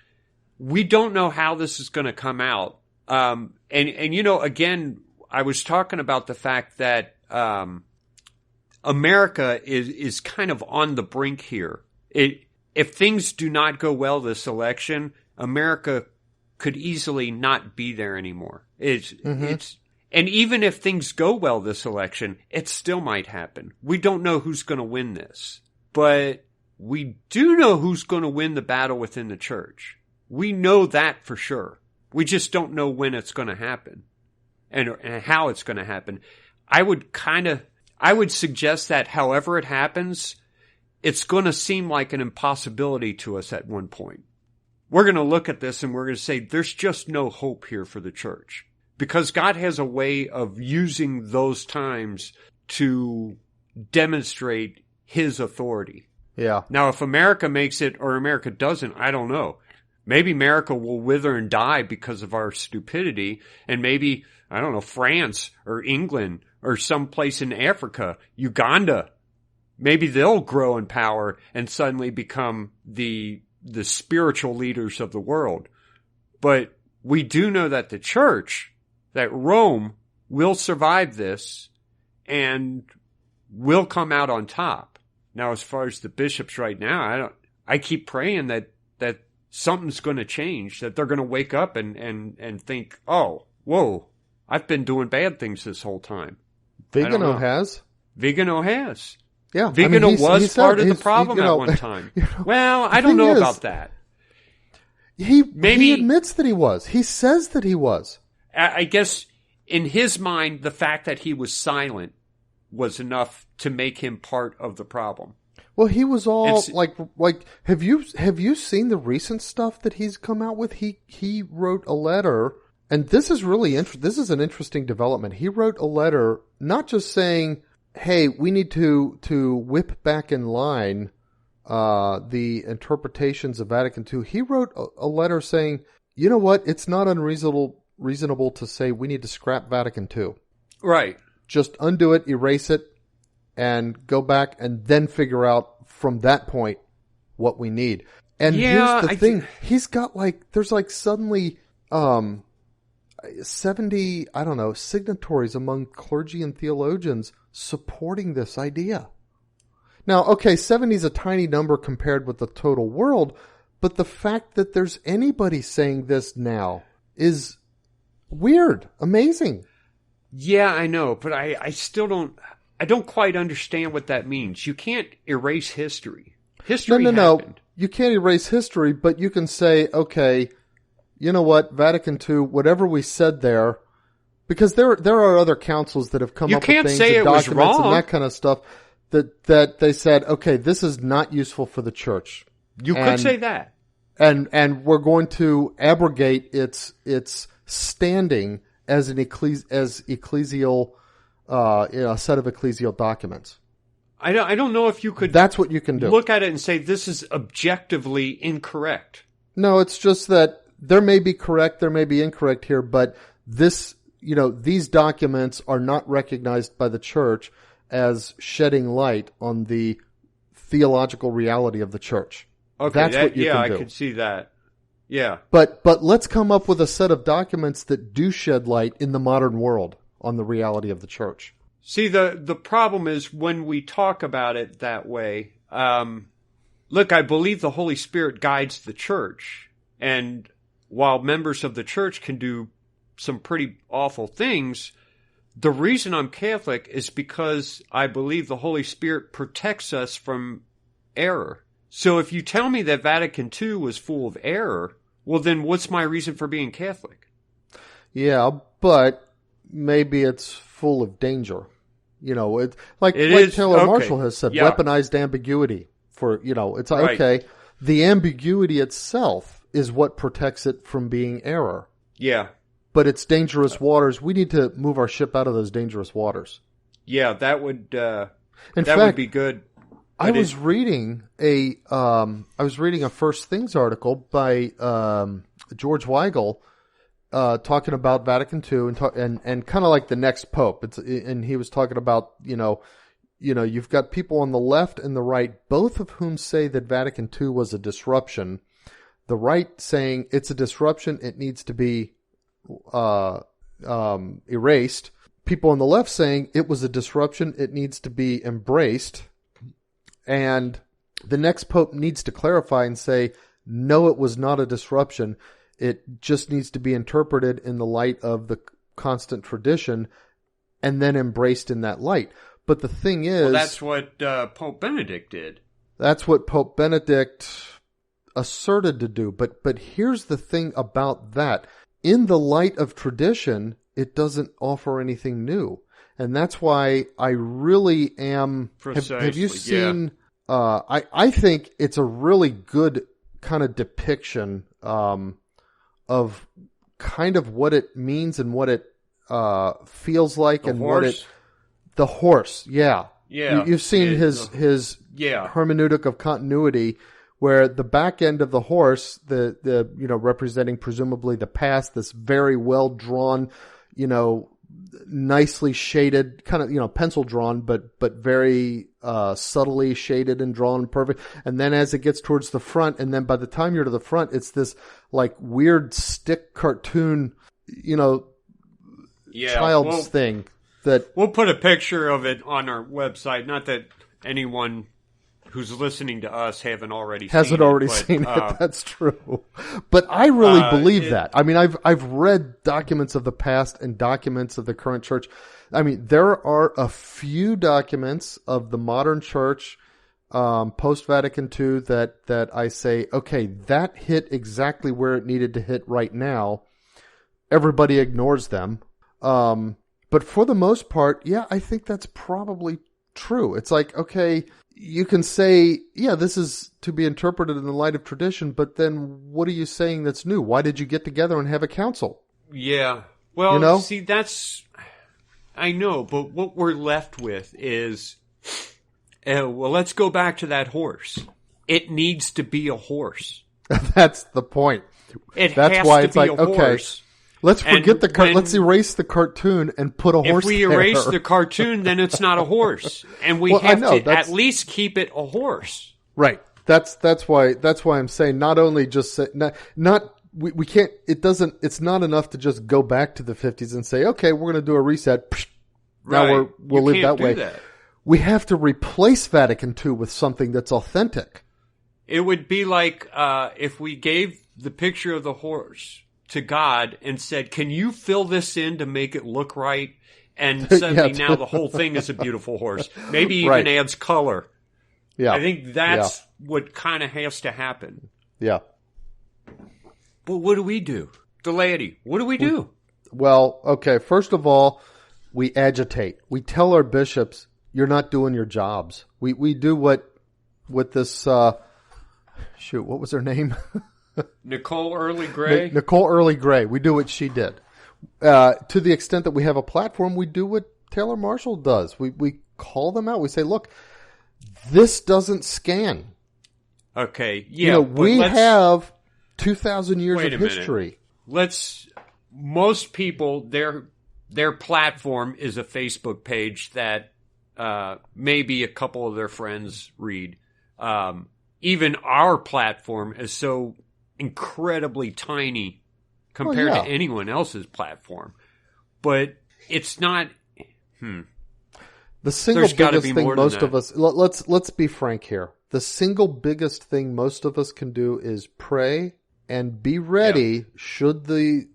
We don't know how this is going to come out. And again, I was talking about the fact that America is kind of on the brink here. If things do not go well this election, America could easily not be there anymore. And even if things go well this election, it still might happen. We don't know who's going to win this, but we do know who's going to win the battle within the church. We know that for sure. We just don't know when it's going to happen and how it's going to happen. I would suggest that however it happens, it's going to seem like an impossibility to us at one point. We're going to look at this and we're going to say, there's just no hope here for the church. Because God has a way of using those times to demonstrate his authority. Yeah. Now, if America makes it or America doesn't, I don't know. Maybe America will wither and die because of our stupidity. And maybe, I don't know, France or England or someplace in Africa, Uganda, maybe they'll grow in power and suddenly become the spiritual leaders of the world. But we do know that the church, that Rome will survive this and will come out on top. Now, as far as the bishops right now, I keep praying that something's going to change, that they're going to wake up and think, oh, whoa, I've been doing bad things this whole time. Vigano has. Vigano has. Yeah. Vigano was part of the problem at one time. Well, I don't know about that. He admits that he was. He says that he was. I guess in his mind, the fact that he was silent was enough to make him part of the problem. Well, he was all like, have you seen the recent stuff that he's come out with? He wrote a letter, and this is really this is an interesting development. He wrote a letter, not just saying, hey, we need to whip back in line the interpretations of Vatican II. He wrote a letter saying, you know what, it's not reasonable to say we need to scrap Vatican II. Right. Just undo it, erase it, and go back and then figure out from that point what we need. And here's the thing. He's got there's suddenly 70, I don't know, signatories among clergy and theologians supporting this idea. Now, okay, 70 is a tiny number compared with the total world, but the fact that there's anybody saying this now is weird, amazing. Yeah, I know, but I still don't quite understand what that means. You can't erase history. History happened. No. You can't erase history, but you can say, okay, you know what, Vatican II, whatever we said there, because there are other councils that have come up with things and documents and that kind of stuff that they said, okay, this is not useful for the church. You could say that. And we're going to abrogate its standing as an ecclesial a set of ecclesial documents. I don't know if you could. That's what you can do. Look at it and say this is objectively incorrect. No, it's just that there may be correct, there may be incorrect here, but these documents are not recognized by the church as shedding light on the theological reality of the church. Okay, that's what you can do. I could see that. Yeah. But let's come up with a set of documents that do shed light in the modern world on the reality of the church. See, the problem is when we talk about it that way, look, I believe the Holy Spirit guides the church. And while members of the church can do some pretty awful things, the reason I'm Catholic is because I believe the Holy Spirit protects us from error. So if you tell me that Vatican II was full of error, well, then what's my reason for being Catholic? Yeah, but maybe it's full of danger. Like Taylor Marshall has said, weaponized ambiguity. It's right. Okay, the ambiguity itself is what protects it from being error. Yeah. But it's dangerous waters. We need to move our ship out of those dangerous waters. Yeah, that would would be good. I was reading a First Things article by George Weigel talking about Vatican II and kind of like the next pope. And he was talking about you've got people on the left and the right, both of whom say that Vatican II was a disruption. The right saying it's a disruption, it needs to be erased. people on the left saying it was a disruption. It needs to be embraced. And the next pope needs to clarify and say, no, it was not a disruption. It just needs to be interpreted in the light of the constant tradition and then embraced in that light. But the thing is... Well, that's what Pope Benedict did. That's what Pope Benedict asserted to do. But here's the thing about that. In the light of tradition, it doesn't offer anything new. And that's why I really am... Have you seen... Yeah. I think it's a really good kind of depiction of kind of what it means and what it feels like. The horse? The horse, yeah. Yeah. You've seen his hermeneutic of continuity, where the back end of the horse, the representing presumably the past, this very well drawn, nicely shaded, kind of, pencil drawn, but very subtly shaded and drawn perfect. And then as it gets towards the front, and then by the time you're to the front, it's this like weird stick cartoon, child's thing. That we'll put a picture of it on our website. Not that anyone who's listening to us hasn't already seen it. That's true. But I really believe that. I mean, I've read documents of the past and documents of the current church. I mean, there are a few documents of the modern church post Vatican II that I say, okay, that hit exactly where it needed to hit right now. Everybody ignores them. But for the most part, yeah, I think that's probably true. It's like, okay, you can say, yeah, this is to be interpreted in the light of tradition, but then what are you saying that's new? Why did you get together and have a council? Yeah. Well, see, that's, I know, but what we're left with is, let's go back to that horse. It needs to be a horse. That's the point. That's why it's like, okay, let's forget let's erase the cartoon and put a horse there. If we erase the cartoon, then it's not a horse. And we have to at least keep it a horse. Right. That's why I'm saying not only just say, we can't, it's not enough to just go back to the 50s and say, okay, we're going to do a reset. Now we'll live that way. That. We have to replace Vatican II with something that's authentic. It would be like, if we gave the picture of the horse to God and said, can you fill this in to make it look right? And suddenly now the whole thing is a beautiful horse. Maybe even adds color. Yeah. I think that's what kind of has to happen. Yeah. But what do we do? The laity, what do we do? Well, okay, first of all, we agitate. We tell our bishops, you're not doing your jobs. We do what this, what was her name? Nicole Early Gray? Nicole Early Gray. We do what she did. To the extent that we have a platform, we do what Taylor Marshall does. We call them out. We say, look, this doesn't scan. Okay. Yeah. We have 2,000 years of history. Most people, their platform is a Facebook page that maybe a couple of their friends read. Even our platform is so incredibly tiny compared to anyone else's platform. But it's not... The single biggest thing most of us... Let's be frank here. The single biggest thing most of us can do is pray and be ready should the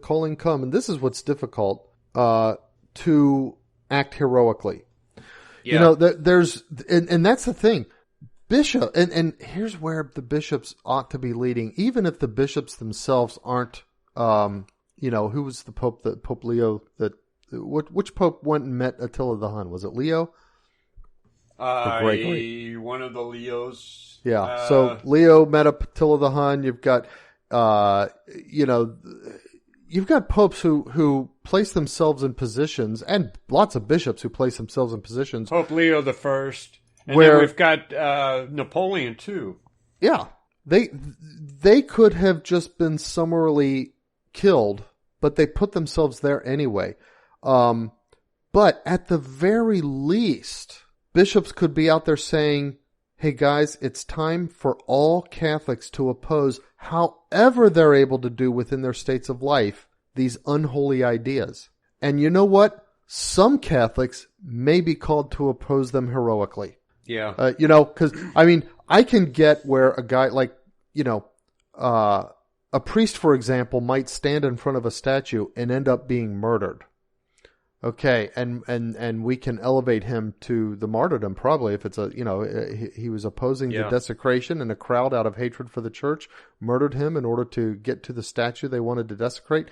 calling come. And this is what's difficult, to act heroically. Yeah. There's... And that's the thing. Bishop, and here's where the bishops ought to be leading, even if the bishops themselves aren't, who was the Pope, Pope Leo, which Pope went and met Attila the Hun? Was it Leo? One of the Leos. Yeah, so Leo met Attila the Hun. You've got, you've got popes who place themselves in positions, and lots of bishops who place themselves in positions. Pope Leo the First. And then we've got Napoleon, too. Yeah. They could have just been summarily killed, but they put themselves there anyway. But at the very least, bishops could be out there saying, hey guys, it's time for all Catholics to oppose, however they're able to do within their states of life, these unholy ideas. And you know what? some Catholics may be called to oppose them heroically. Yeah. Because, I mean, I can get where a guy like, a priest, for example, might stand in front of a statue and end up being murdered. Okay, and we can elevate him to the martyrdom probably if it's he was opposing the desecration, and a crowd out of hatred for the church murdered him in order to get to the statue they wanted to desecrate.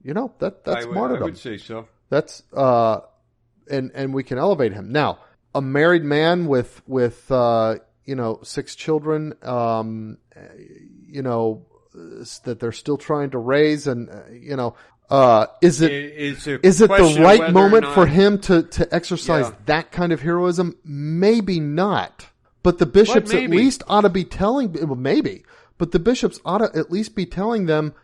That's martyrdom. I would say so. That's and we can elevate him. Now, a married man with 6 children, that they're still trying to raise, and is it the right moment for him to exercise that kind of heroism? Maybe not. But the bishops at least ought to be telling, but the bishops ought to at least be telling them,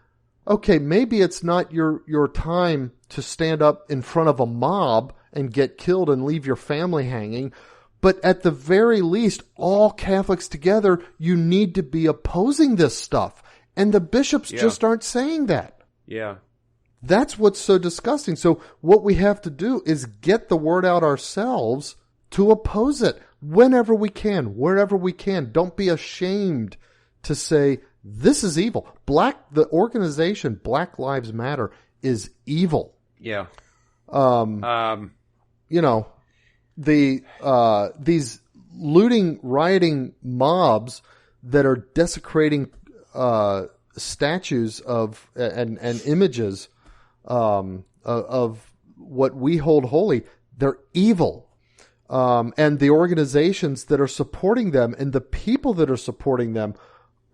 okay, maybe it's not your time to stand up in front of a mob and get killed and leave your family hanging. But at the very least, all Catholics together, you need to be opposing this stuff. And the bishops just aren't saying that. Yeah. That's what's so disgusting. So what we have to do is get the word out ourselves to oppose it whenever we can, wherever we can. Don't be ashamed to say, this is evil. The organization Black Lives Matter is evil. Yeah. These looting, rioting mobs that are desecrating statues of and images of what we hold holy, they're evil. And the organizations that are supporting them and the people that are supporting them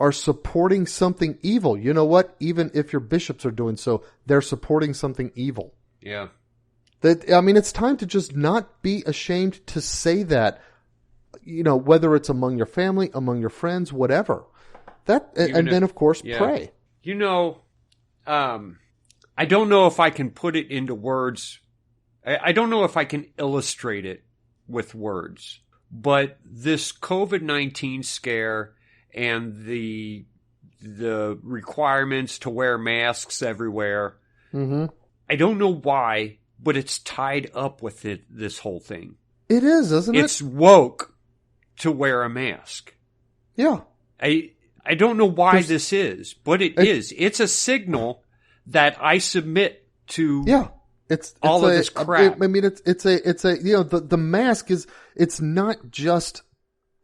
are supporting something evil. You know what? Even if your bishops are doing so, they're supporting something evil. Yeah. It's time to just not be ashamed to say that, whether it's among your family, among your friends, whatever. Then, of course, pray. I don't know if I can put it into words. I don't know if I can illustrate it with words. But this COVID-19 scare and the requirements to wear masks everywhere, I don't know why, but it's tied up with this whole thing. It is, isn't it? It's woke to wear a mask. Yeah. I don't know why this is, but it is. It's a signal that I submit to all of this crap. The mask is, it's not just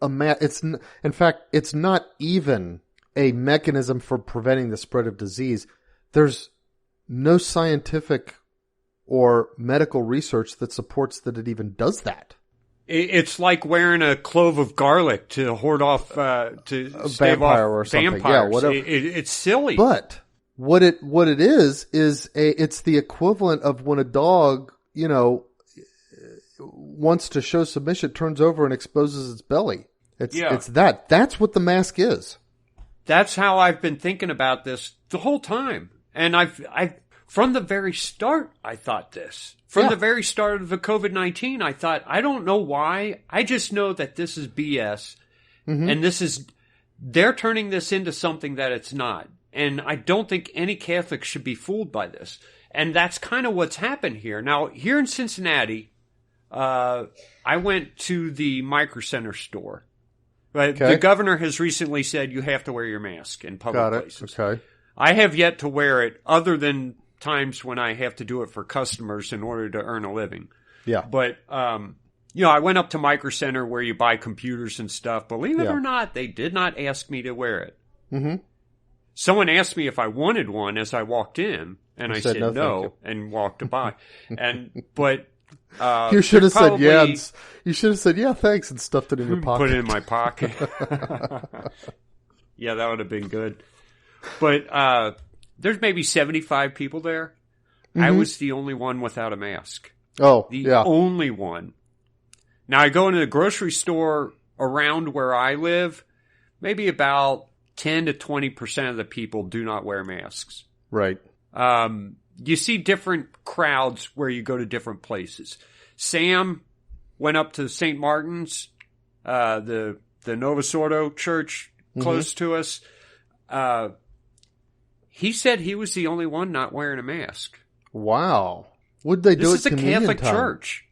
a mask. In fact, it's not even a mechanism for preventing the spread of disease. There's no scientific or medical research that supports that it even does that. It's like wearing a clove of garlic to hoard off, to a vampire or something. Vampires. Yeah, whatever. It's silly. But what it is it's the equivalent of when a dog, wants to show submission, turns over and exposes its belly. It's that. That's what the mask is. That's how I've been thinking about this the whole time. And I've from the very start, I thought this. From the very start of the COVID-19, I thought, I don't know why. I just know that this is BS. And they're turning this into something that it's not. And I don't think any Catholic should be fooled by this. And that's kind of what's happened here. Now, here in Cincinnati, I went to the Micro Center store. Right? Okay. The governor has recently said you have to wear your mask in public places. Okay. I have yet to wear it other than times when I have to do it for customers in order to earn a living. Yeah. But, I went up to Micro Center where you buy computers and stuff. Believe it or not, they did not ask me to wear it. Someone asked me if I wanted one as I walked in, and I said no and walked by. But you should have said yes. You should have said thanks, and stuffed it in your pocket. Put it in my pocket. Yeah, that would have been good. But there's maybe 75 people there. I was the only one without a mask. Oh, the only one. Now I go into the grocery store around where I live. Maybe about 10 to 20% of the people do not wear masks. Right. You see different crowds where you go to different places. Sam went up to St. Martin's, the Nova Sordo church close to us. He said he was the only one not wearing a mask. Wow. Would they do this at communion This is a Catholic time? church.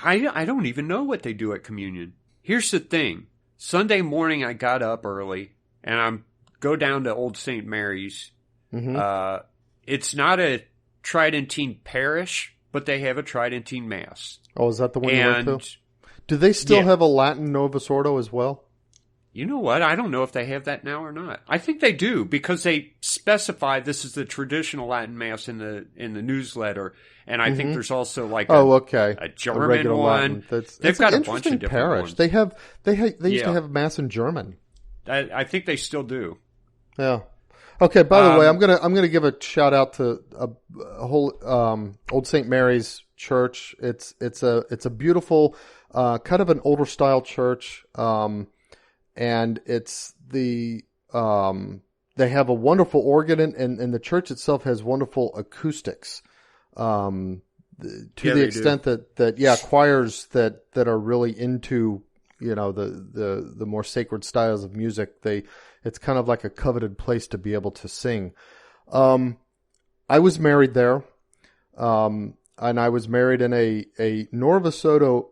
I don't even know what they do at communion. Here's the thing. Sunday morning I got up early and I go down to Old St. Mary's. Mm-hmm. It's not a Tridentine parish, but they have a Tridentine Mass. Oh, is that the one you went to? Do they still have a Latin Novus Ordo as well? You know what? I don't know if they have that now or not. I think they do because they specify this is the traditional Latin Mass in the newsletter, and I think there's also like a German one. They've got a bunch of different parish. Ones. They used to have Mass in German. I think they still do. Yeah. Okay. By the way, I'm gonna give a shout out to a whole Old St. Mary's Church. It's a beautiful kind of an older style church. And it's they have a wonderful organ and the church itself has wonderful acoustics. To the extent that choirs that are really into, the more sacred styles of music, it's kind of like a coveted place to be able to sing. I was married there. And I was married in a Novus Ordo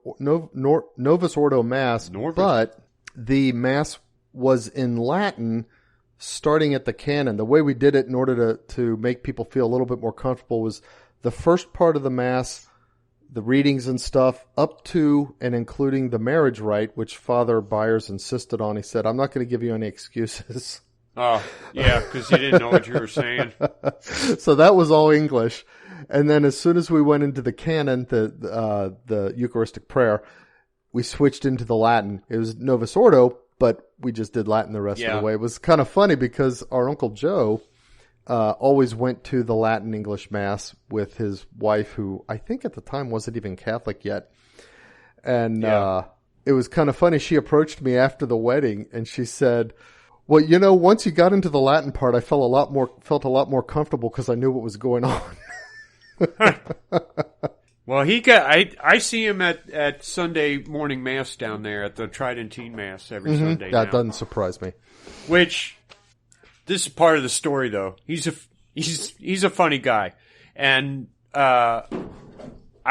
Mass, but the Mass was in Latin starting at the canon. The way we did it in order to make people feel a little bit more comfortable was the first part of the Mass, the readings and stuff, up to and including the marriage rite, which Father Byers insisted on. He said, I'm not going to give you any excuses. Oh, yeah, because you didn't know what you were saying. So that was all English. And then as soon as we went into the canon, the Eucharistic prayer, we switched into the Latin. It was Novus Ordo, but we just did Latin the rest of the way. It was kind of funny because our Uncle Joe always went to the Latin English Mass with his wife, who I think at the time wasn't even Catholic yet. And it was kind of funny. She approached me after the wedding and she said, well, once you got into the Latin part, I felt a lot more comfortable because I knew what was going on. Well, I see him at Sunday morning Mass down there at the Tridentine Mass every Sunday. That doesn't surprise me. Which, this is part of the story though. He's a funny guy. And, I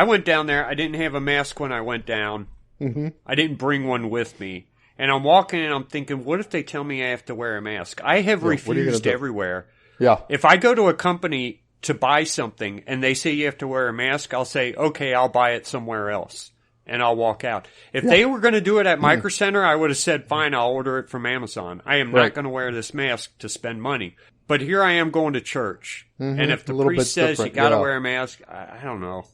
went down there. I didn't have a mask when I went down. Mm-hmm. I didn't bring one with me. And I'm walking and I'm thinking, what if they tell me I have to wear a mask? I have refused everywhere. Yeah. If I go to a company to buy something and they say you have to wear a mask, I'll say, okay, I'll buy it somewhere else. And I'll walk out. If they were going to do it at Micro Center, I would have said, fine, I'll order it from Amazon. I am not going to wear this mask to spend money. But here I am going to church. Mm-hmm. And if the priest says you got to wear a mask, I don't know.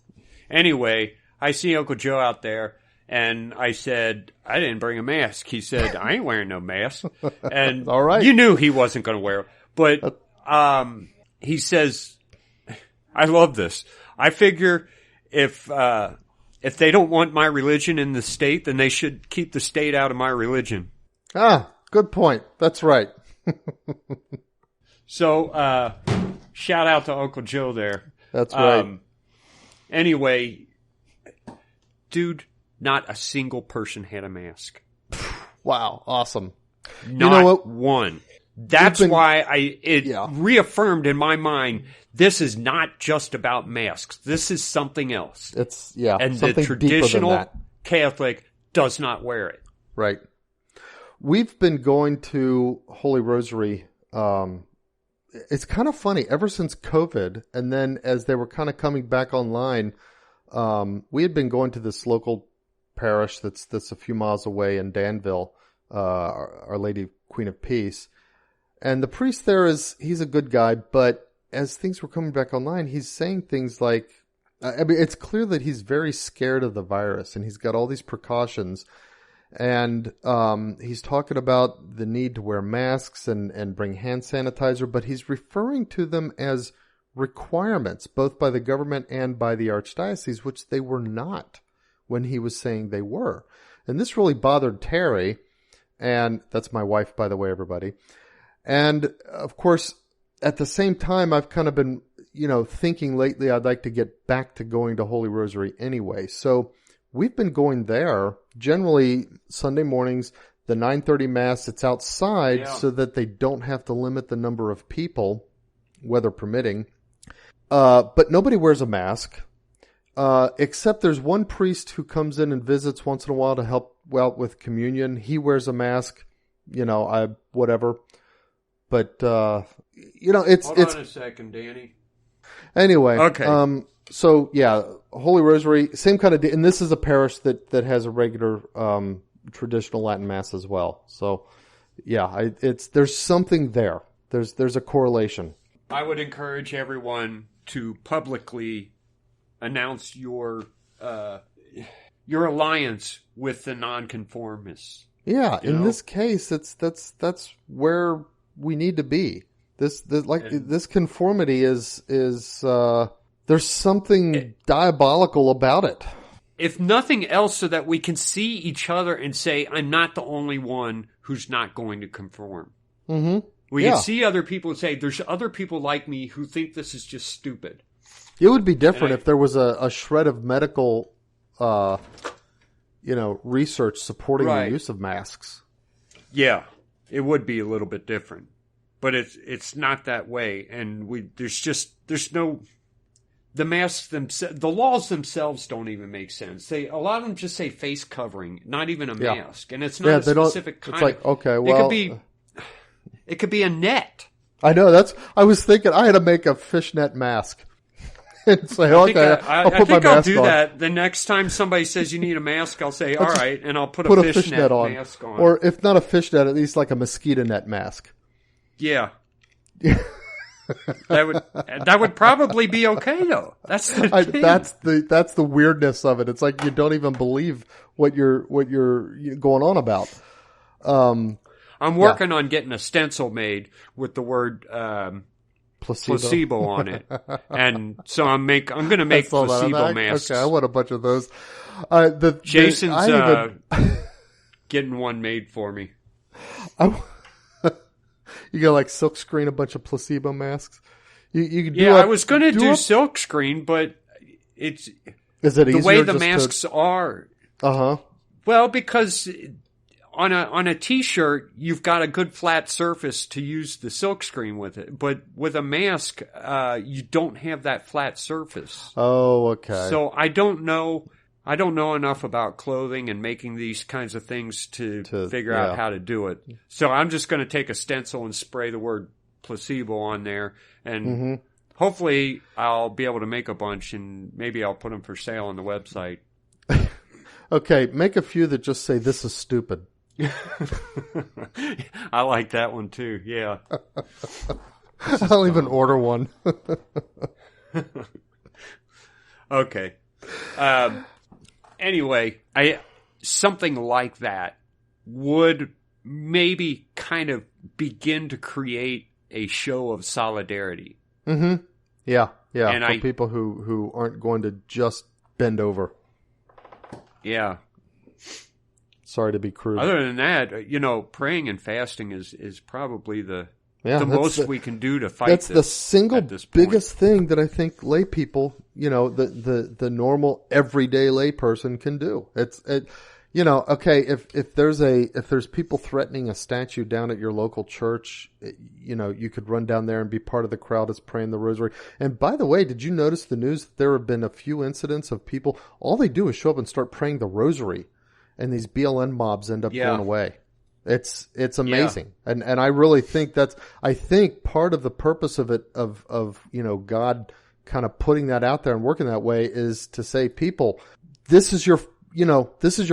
Anyway, I see Uncle Joe out there. And I said, I didn't bring a mask. He said, I ain't wearing no mask. And all right. You knew he wasn't going to wear it. But he says, I love this. I figure if they don't want my religion in the state, then they should keep the state out of my religion. Ah, good point. That's right. So, shout out to Uncle Joe there. That's right. Anyway, dude, not a single person had a mask. Wow, awesome. Not one. That's why it reaffirmed in my mind, this is not just about masks. This is something else. It's, and the traditional Catholic does not wear it. Right. We've been going to Holy Rosary. It's kind of funny. Ever since COVID, and then as they were kind of coming back online, we had been going to this local parish that's a few miles away in Danville, Our Lady Queen of Peace. And the priest there he's a good guy, but as things were coming back online, he's saying things like, it's clear that he's very scared of the virus and he's got all these precautions. And he's talking about the need to wear masks and bring hand sanitizer, but he's referring to them as requirements, both by the government and by the archdiocese, which they were not when he was saying they were. And this really bothered Terry, and that's my wife, by the way, everybody. And, of course, at the same time, I've kind of been, thinking lately I'd like to get back to going to Holy Rosary anyway. So we've been going there, generally Sunday mornings, the 9:30 Mass. It's outside so that they don't have to limit the number of people, weather permitting. But nobody wears a mask. except there's one priest who comes in and visits once in a while to help out with communion. He wears a mask, whatever. But, it's... Hold on a second, Danny. Anyway. Okay. So, yeah, Holy Rosary, same kind of... And this is a parish that has a regular traditional Latin Mass as well. So, yeah, there's something there. There's a correlation. I would encourage everyone to publicly announce your alliance with the nonconformists. Yeah, in this case, that's where we need to be. This conformity is there's something diabolical about it. If nothing else, so that we can see each other and say, I'm not the only one who's not going to conform. Mm-hmm. We can see other people and say, there's other people like me who think this is just stupid. It would be different if there was a shred of medical, research supporting the use of masks. Yeah, it would be a little bit different, but it's not that way. And the masks themselves, the laws themselves don't even make sense. A lot of them just say face covering, not even a mask, and it's not a specific kind. It's like, okay, well, it could be a net. I know I was thinking I had to make a fishnet mask. And say, I think I'll do on. that. The next time somebody says you need a mask, I'll say, all right, and I'll put a fishnet mask on. Or if not a fishnet, at least like a mosquito net mask. Yeah. That would probably be okay though. That's the thing. That's the weirdness of it. It's like you don't even believe what you're going on about. I'm working on getting a stencil made with the word placebo on it, and so I'm going to make placebo masks. Okay, I want a bunch of those. Jason's getting one made for me. You got like silk screen a bunch of placebo masks. You could I was going to do silk screen, but is it the way the masks are? Well, because on a t-shirt, you've got a good flat surface to use the silk screen with it. But with a mask, you don't have that flat surface. Oh, okay. So I don't know enough about clothing and making these kinds of things to figure out how to do it. So I'm just going to take a stencil and spray the word placebo on there. And hopefully I'll be able to make a bunch, and maybe I'll put them for sale on the website. Okay, make a few that just say, "This is stupid." I like that one too. Yeah. I'll even order one. Okay. Anyway, something like that would maybe kind of begin to create a show of solidarity. Mm-hmm. Yeah. And for people who aren't going to just bend over. Yeah. Sorry to be crude. Other than that, praying and fasting is probably the most we can do to fight this. That's the single biggest thing that I think lay people, the normal everyday lay person can do. Okay, if there's people threatening a statue down at your local church, you could run down there and be part of the crowd that's praying the rosary. And by the way, did you notice the news? There have been a few incidents of people, all they do is show up and start praying the rosary, and these BLN mobs end up going away. It's amazing. Yeah. And I really think I think part of the purpose of it, of God kind of putting that out there and working that way, is to say, people, this is your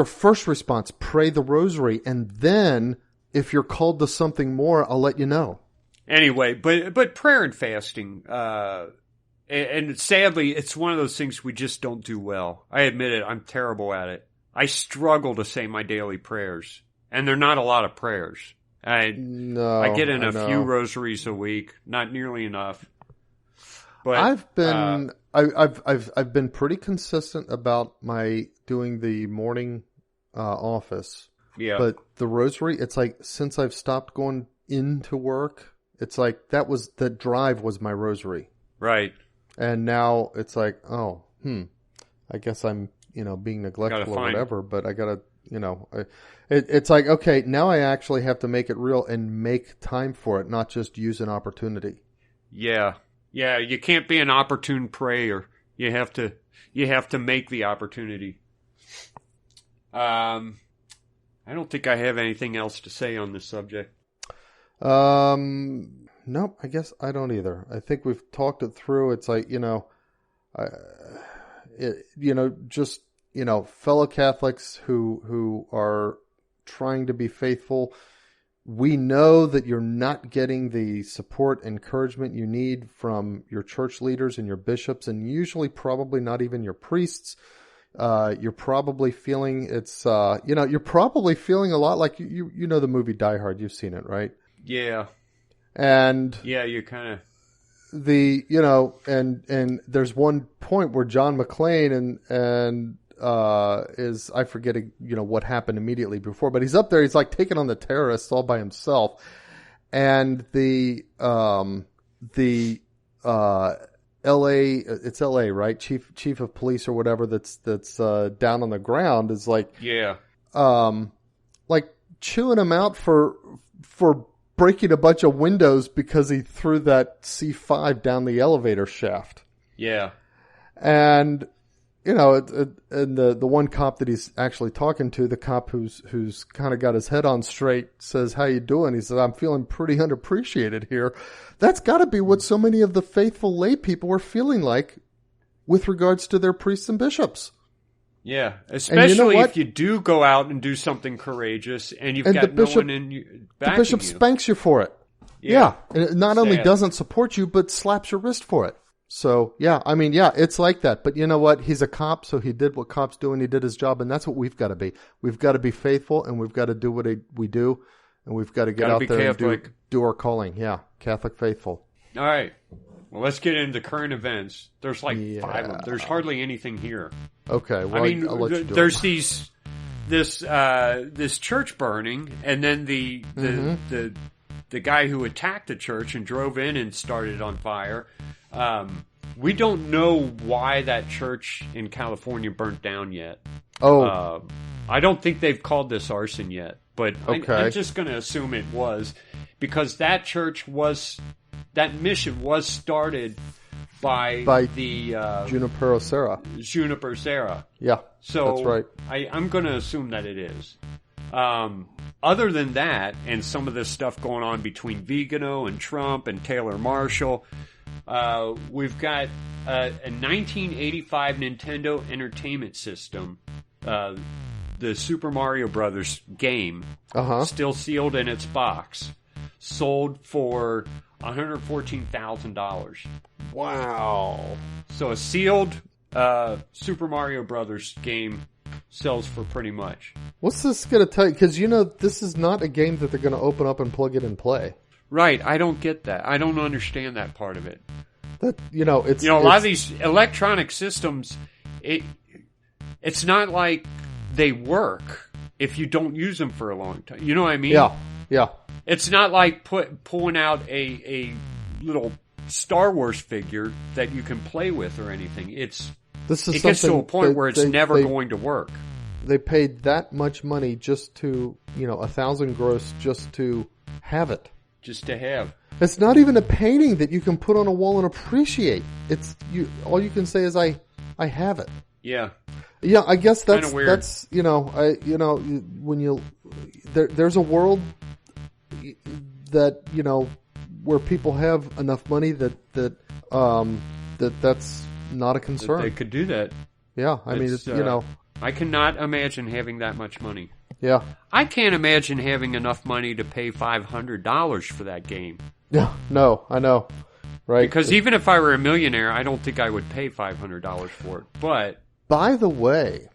first response. Pray the rosary. And then if you're called to something more, I'll let you know. Anyway, but prayer and fasting, and sadly, it's one of those things we just don't do well. I admit it. I'm terrible at it. I struggle to say my daily prayers, and they're not a lot of prayers. I get in a few rosaries a week, not nearly enough. But I've been pretty consistent about my doing the morning office. Yeah. But the rosary, it's like since I've stopped going into work, it's like the drive was my rosary. Right. And now it's like, I guess I'm being neglectful or whatever, but I gotta, it's like, okay, now I actually have to make it real and make time for it, not just use an opportunity. Yeah. Yeah, you can't be an opportune prayer. You have to make the opportunity. I don't think I have anything else to say on this subject. Nope, I guess I don't either. I think we've talked it through. It's like, fellow Catholics who are trying to be faithful. We know that you're not getting the support, encouragement you need from your church leaders and your bishops, and usually probably not even your priests. You're probably feeling you're probably feeling a lot like you know the movie Die Hard. You've seen it, right? Yeah. And yeah, you're kind of and there's one point where John McClane and is, I forget, what happened immediately before, but he's up there. He's like taking on the terrorists all by himself. And the it's LA, right? Chief of police or whatever that's down on the ground is like, yeah. Like chewing him out for breaking a bunch of windows because he threw that C5 down the elevator shaft. Yeah. And, and the one cop that he's actually talking to, the cop who's kind of got his head on straight, says, "How you doing?" He says, "I'm feeling pretty underappreciated here." That's got to be what so many of the faithful lay people are feeling like with regards to their priests and bishops. Yeah, especially if you do go out and do something courageous and you've got no one in you backing the bishop you. spanks you for it. Yeah. And it not only doesn't support you, but slaps your wrist for it. So, it's like that. But you know what? He's a cop, so he did what cops do, and he did his job, and that's what we've got to be. We've got to be faithful, and we've got to do what we do, and we've got to get out there and do our calling. Yeah, Catholic faithful. All right. Well, let's get into current events. There's like 5 of them. There's hardly anything here. Okay. Well, I'll let you do there's this church burning, and then the guy who attacked the church and drove in and started it on fire. We don't know why that church in California burnt down yet. Oh. I don't think they've called this arson yet, but okay. I'm just going to assume it was, because that mission was started by the Junipero Serra. Yeah, so that's right. I'm going to assume that it is. Other than that, and some of this stuff going on between Vigano and Trump and Taylor Marshall, we've got a 1985 Nintendo Entertainment System, the Super Morio Brothers game, still sealed in its box, sold for $114,000. Wow. So a sealed Super Mario Brothers game sells for pretty much. What's this going to tell you? Because, this is not a game that they're going to open up and plug it and play. Right. I don't get that. I don't understand that part of it. That, it's... a lot of these electronic systems, it's not like they work if you don't use them for a long time. You know what I mean? Yeah. It's not like pulling out a little Star Wars figure that you can play with or anything. It gets to a point where it's never going to work. They paid that much money just to, $1,000 gross just to have it. Just to have. It's not even a painting that you can put on a wall and appreciate. All you can say is I have it. Yeah. Yeah, I guess that's weird. That's when there's a world that where people have enough money that's not a concern. They could do that. Yeah, I mean, I cannot imagine having that much money. Yeah. I can't imagine having enough money to pay $500 for that game. Yeah, no, I know. Right. Because even if I were a millionaire, I don't think I would pay $500 for it. But by the way,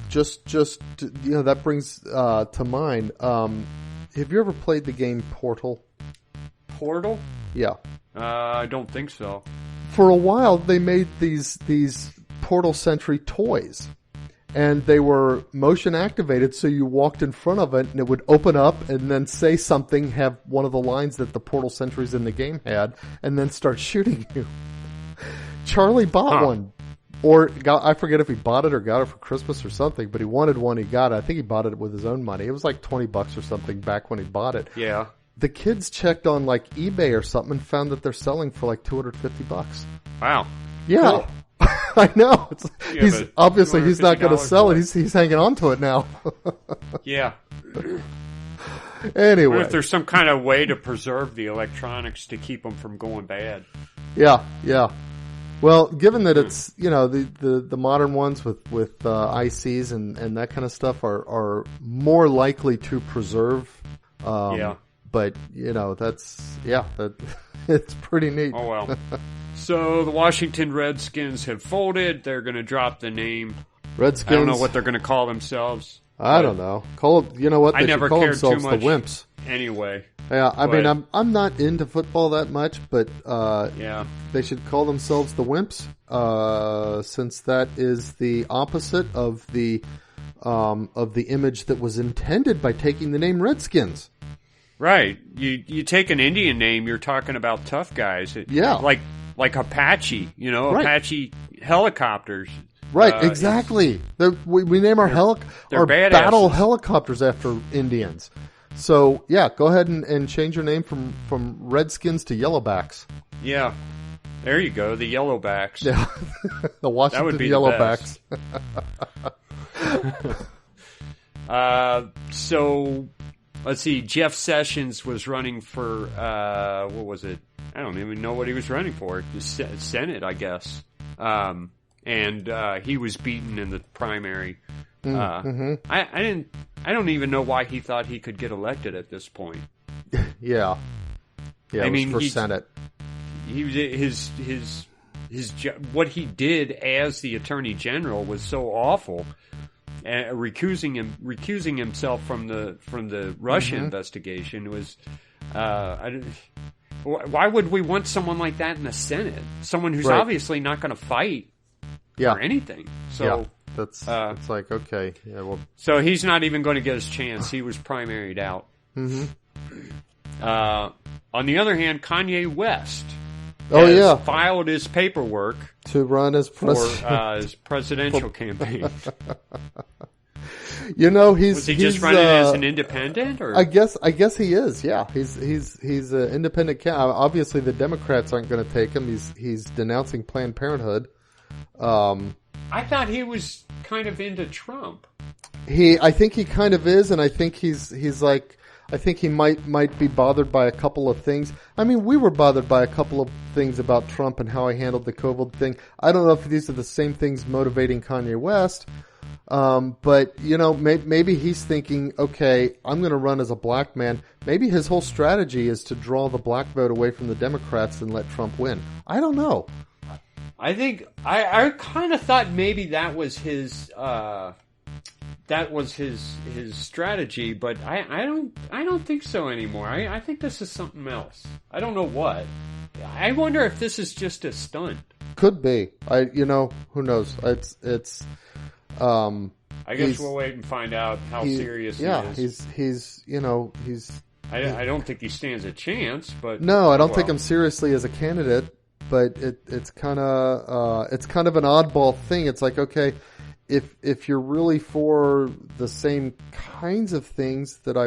just that brings to mind, have you ever played the game Portal? Portal? Yeah. I don't think so. For a while, they made these Portal Sentry toys. And they were motion activated, so you walked in front of it, and it would open up and then say something, have one of the lines that the Portal Sentries in the game had, and then start shooting you. Charlie bought one. Or I forget if he bought it or got it for Christmas or something, but he wanted one, he got it. I think he bought it with his own money. It was like $20 or something back when he bought it. Yeah. The kids checked on like eBay or something and found that they're selling for like $250. Wow. Yeah. Cool. I know. He's obviously he's not going to sell it. He's hanging on to it now. Yeah. Anyway, what if there's some kind of way to preserve the electronics to keep them from going bad? Yeah. Well, given that it's the modern ones with ICs and that kind of stuff are more likely to preserve. But it's pretty neat. Oh well. So the Washington Redskins have folded. They're going to drop the name Redskins. I don't know what they're going to call themselves. I don't know. You know what? They should call themselves the Wimps. Anyway. Yeah, I mean, I'm not into football that much, but they should call themselves the Wimps, since that is the opposite of the image that was intended by taking the name Redskins. Right. You take an Indian name, you're talking about tough guys. Like Apache, right. Apache helicopters. Right, exactly. We name our battle helicopters after Indians. So, yeah, go ahead and change your name from Redskins to Yellowbacks. Yeah. There you go, the Yellowbacks. Yeah. The Washington Yellowbacks. So, let's see, Jeff Sessions was running for, what was it? I don't even know what he was running for. The Senate, I guess. And he was beaten in the primary. I don't even know why he thought he could get elected at this point. Yeah, I mean, for Senate. What he did as the Attorney General was so awful. Recusing himself from the Russia investigation was. Why would we want someone like that in the Senate? Someone who's obviously not going to fight. Or anything. So it's like, okay. Yeah, well. So he's not even going to get his chance. He was primaried out. On the other hand, Kanye West has filed his paperwork to run as for his presidential campaign. Was he just running as an independent? Or? I guess he is. Yeah, he's an independent. Obviously, the Democrats aren't going to take him. He's denouncing Planned Parenthood. I thought he was kind of into Trump. I think he kind of is, and I think he's like, I think he might be bothered by a couple of things. I mean, we were bothered by a couple of things about Trump and how he handled the COVID thing. I don't know if these are the same things motivating Kanye West, but maybe he's thinking, okay, I'm going to run as a black man. Maybe his whole strategy is to draw the black vote away from the Democrats and let Trump win. I don't know. I think I kind of thought maybe that was his strategy, but I don't think so anymore. I think this is something else. I don't know what. I wonder if this is just a stunt. Could be. Who knows? It's. I guess we'll wait and find out how serious he is. He's. I don't think he stands a chance, but no, I don't take him seriously as a candidate. But it's kind of an oddball thing. It's like, okay, if you're really for the same kinds of things that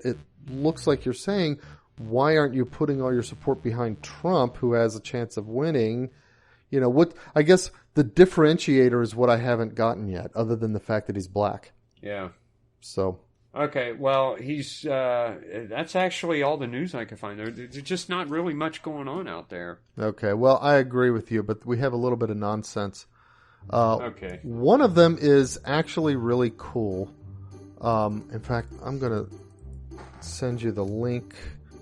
it looks like you're saying, why aren't you putting all your support behind Trump, who has a chance of winning? I guess the differentiator is what I haven't gotten yet, other than the fact that he's black. Yeah. So. Okay, well, he's that's actually all the news I could find. There's just not really much going on out there. Okay, well, I agree with you, but we have a little bit of nonsense. Okay. One of them is actually really cool. In fact, I'm going to send you the link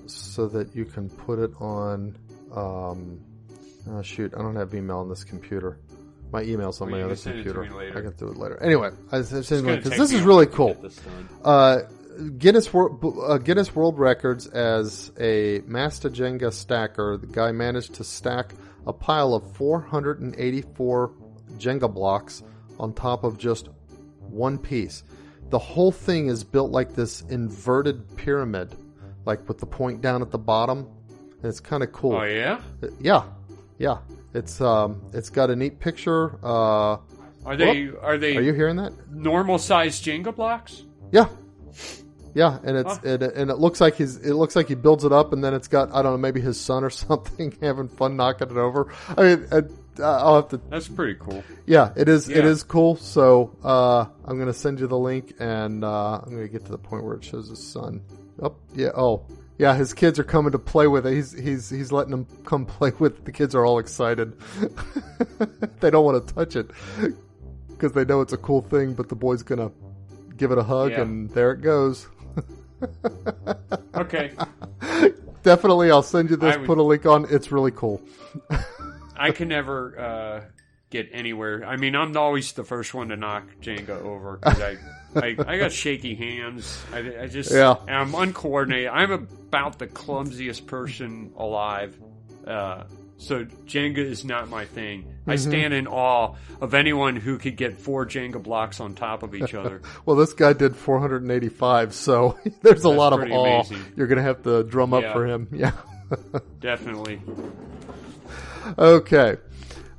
so that you can put it on... shoot, I don't have email on this computer. My email's on my other computer. I can do it later. Anyway, because this is really cool. Guinness World Records as a Master Jenga stacker. The guy managed to stack a pile of 484 Jenga blocks on top of just one piece. The whole thing is built like this inverted pyramid, like with the point down at the bottom. And it's kind of cool. Oh yeah? Yeah. It's got a neat picture. Are you hearing that? Normal sized Jenga blocks? Yeah, and it looks like he builds it up, and then it's got, I don't know, maybe his son or something having fun knocking it over. I mean, I'll have to. That's pretty cool. Yeah, it is. Yeah. It is cool. So I'm going to send you the link, and I'm going to get to the point where it shows his son. Oh, yeah. Oh, yeah. His kids are coming to play with it. He's letting them come play with it. The kids are all excited. They don't want to touch it because they know it's a cool thing. But the boy's going to give it a hug, and there it goes. Okay. Definitely, I'll send you this. Put a link on. It's really cool. I can never get anywhere. I mean, I'm always the first one to knock Jenga over because I got shaky hands. I just and I'm uncoordinated. I'm about the clumsiest person alive. So Jenga is not my thing. Mm-hmm. I stand in awe of anyone who could get 4 Jenga blocks on top of each other. Well, this guy did 485, so there's a lot of awe. Amazing. You're going to have to drum up for him. Yeah. Definitely. Okay.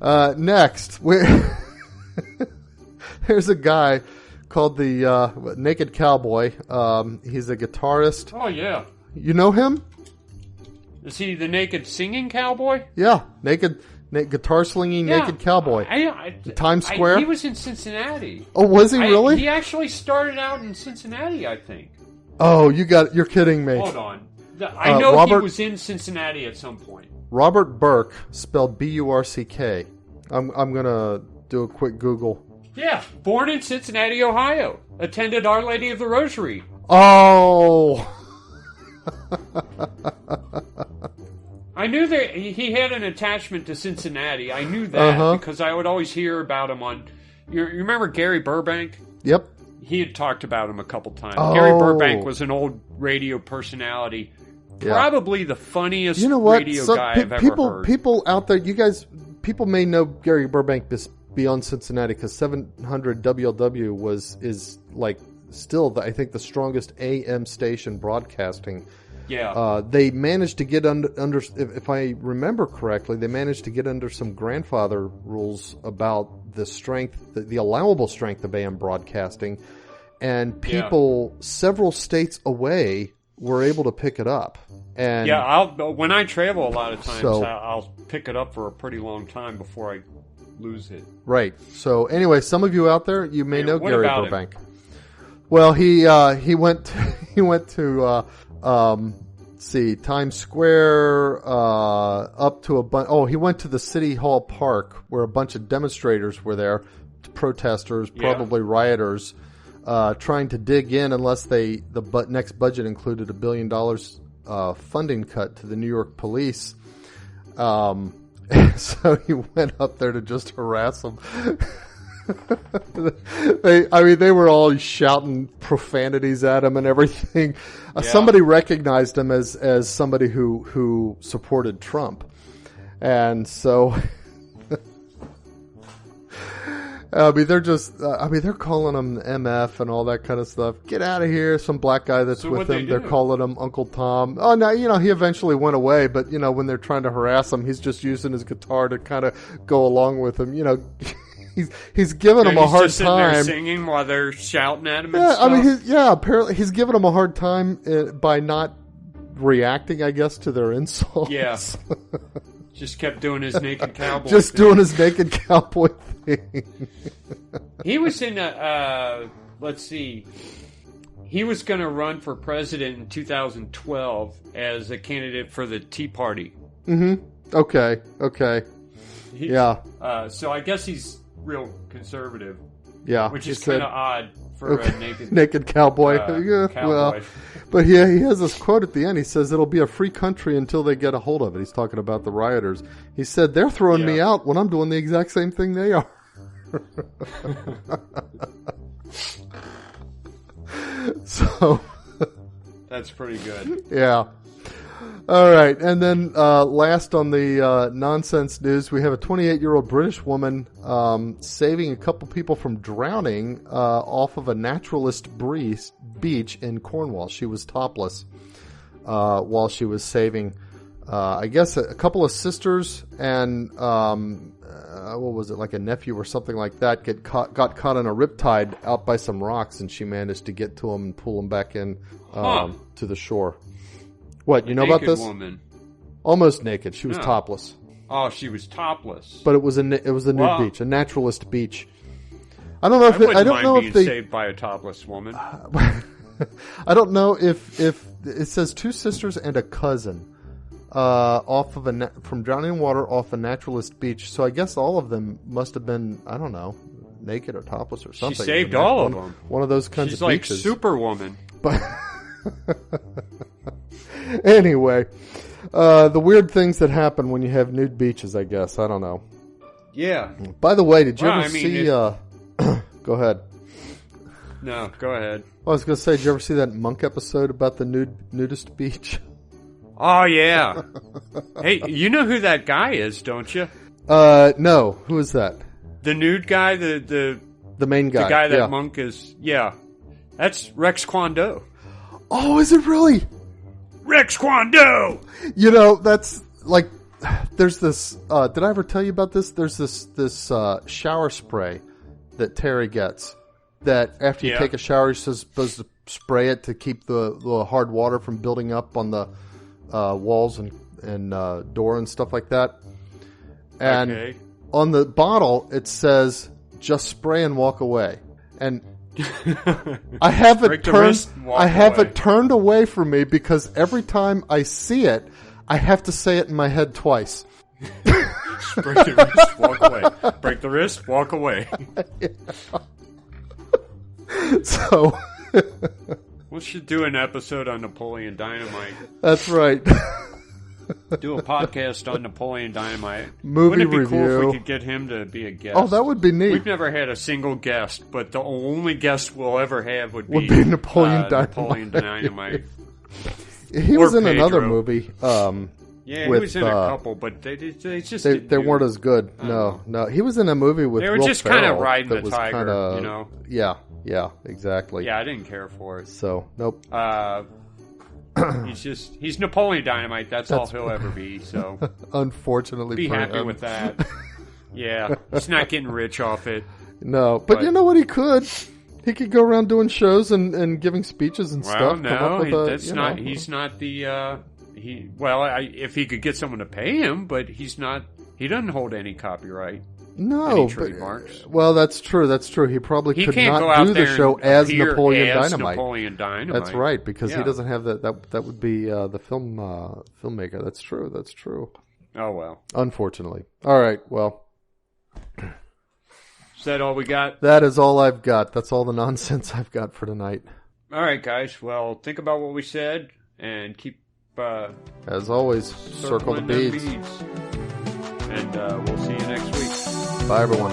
Next, there's a guy called the Naked Cowboy. He's a guitarist. Oh, yeah. You know him? Is he the naked singing cowboy? Yeah, guitar slinging naked cowboy. Times Square? He was in Cincinnati. Oh, was he really? He actually started out in Cincinnati, I think. Oh, you're kidding me. Hold on. I know he was in Cincinnati at some point. Robert Burke, spelled B-U-R-C-K. I'm going to do a quick Google. Yeah, born in Cincinnati, Ohio. Attended Our Lady of the Rosary. Oh! I knew that he had an attachment to Cincinnati. I knew that because I would always hear about him on... You remember Gary Burbank? Yep. He had talked about him a couple times. Oh. Gary Burbank was an old radio personality. Probably the funniest radio guy I've ever heard. People out there, people may know Gary Burbank beyond Cincinnati because 700 WLW is like still, I think, the strongest AM station broadcasting. Yeah. They managed to get under if I remember correctly, they managed to get under some grandfather rules about the strength, the allowable strength of AM broadcasting, and people several states away were able to pick it up. And when I travel a lot of times, I'll pick it up for a pretty long time before I lose it. Right. So anyway, some of you out there, you may know Gary Burbank. Well, he went to Times Square, up to a bunch. Oh, he went to the City Hall Park where a bunch of demonstrators were there, protesters, probably rioters, trying to dig in unless the next budget included $1 billion funding cut to the New York police. So he went up there to just harass them. They were all shouting profanities at him and everything. Somebody recognized him as somebody who supported Trump, and so they're calling him MF and all that kind of stuff. Get out of here! Some black guy that's with him, they're calling him Uncle Tom. Oh, no, he eventually went away, but when they're trying to harass him, he's just using his guitar to kind of go along with him. He's giving them a hard just time. There singing while they're shouting at him. And stuff. Apparently he's giving them a hard time by not reacting, I guess, to their insults. Yeah, just kept doing his naked cowboy. Doing his naked cowboy thing. He was in let's see. He was going to run for president in 2012 as a candidate for the Tea Party. Mm-hmm. Okay. So I guess he's real conservative. Yeah. Which is kind of odd for a naked cowboy. Cowboy. Well, but he has this quote at the end. He says, "It'll be a free country until they get a hold of it." He's talking about the rioters. He said, "They're throwing me out when I'm doing the exact same thing they are." So that's pretty good. Yeah. All right, and then last on the nonsense news, we have a 28-year-old British woman saving a couple people from drowning off of a naturalist beach in Cornwall. She was topless while she was saving, I guess, a couple of sisters and what was it, like a nephew or something like that, got caught in a riptide out by some rocks, and she managed to get to them and pull them back in to the shore. What, you know about this? Woman. Almost naked. She was topless. Oh, she was topless. But it was a nude beach, a naturalist beach. I don't know if I don't know if they saved by a topless woman. I don't know if it says 2 sisters and a cousin off of from drowning in water off a naturalist beach. So I guess all of them must have been, I don't know, naked or topless or something. She saved all of them. One of those kinds of beaches. She's like Superwoman. But anyway, the weird things that happen when you have nude beaches, I guess. I don't know. Yeah. By the way, did you ever see... Go ahead. No, go ahead. I was going to say, did you ever see that Monk episode about the nudist beach? Oh, yeah. Hey, you know who that guy is, don't you? No. Who is that? The nude guy, the main guy. The guy that Monk is... Yeah. That's Rex Kwon Do. Oh, is it really? Rex Kwon Do! You know, that's like... There's this... did I ever tell you about this? There's this shower spray that Terry gets. That after you take a shower, you're supposed to spray it to keep the hard water from building up on the walls and door and stuff like that. And on the bottle, it says, just spray and walk away. And I have it turned away from me because every time I see it, I have to say it in my head twice. Break the wrist, walk away. Break the wrist, walk away. So we should do an episode on Napoleon Dynamite. That's right. Do a podcast on Napoleon Dynamite. Movie Wouldn't it be review. cool if we could get him to be a guest? Oh, that would be neat. We've never had a single guest, but the only guest we'll ever have would be Napoleon Dynamite. Napoleon Dynamite. He was in another movie. Yeah, he was in a couple, but they just they weren't as good. No. He was in a movie with Will Ferrell. They were just kind of riding the tiger, you know? Yeah, exactly. Yeah, I didn't care for it. So, nope. He's Napoleon Dynamite. That's all he'll ever be, so. Unfortunately be for happy him. with that. Yeah, he's not getting rich off it. No, but you know what he could? He could go around doing shows and giving speeches and stuff. No, he's not the... if he could get someone to pay him, but he's not. He doesn't hold any copyright. No, any trademarks. Well, that's true. He probably could not do the show as Napoleon Dynamite. That's right, because he doesn't have that. That would be the filmmaker. That's true. Oh well. Unfortunately. All right. Well. Is that all we got? That is all I've got. That's all the nonsense I've got for tonight. All right, guys. Well, think about what we said and keep. As always, circle the beads. And we'll see you next week. Bye, everyone.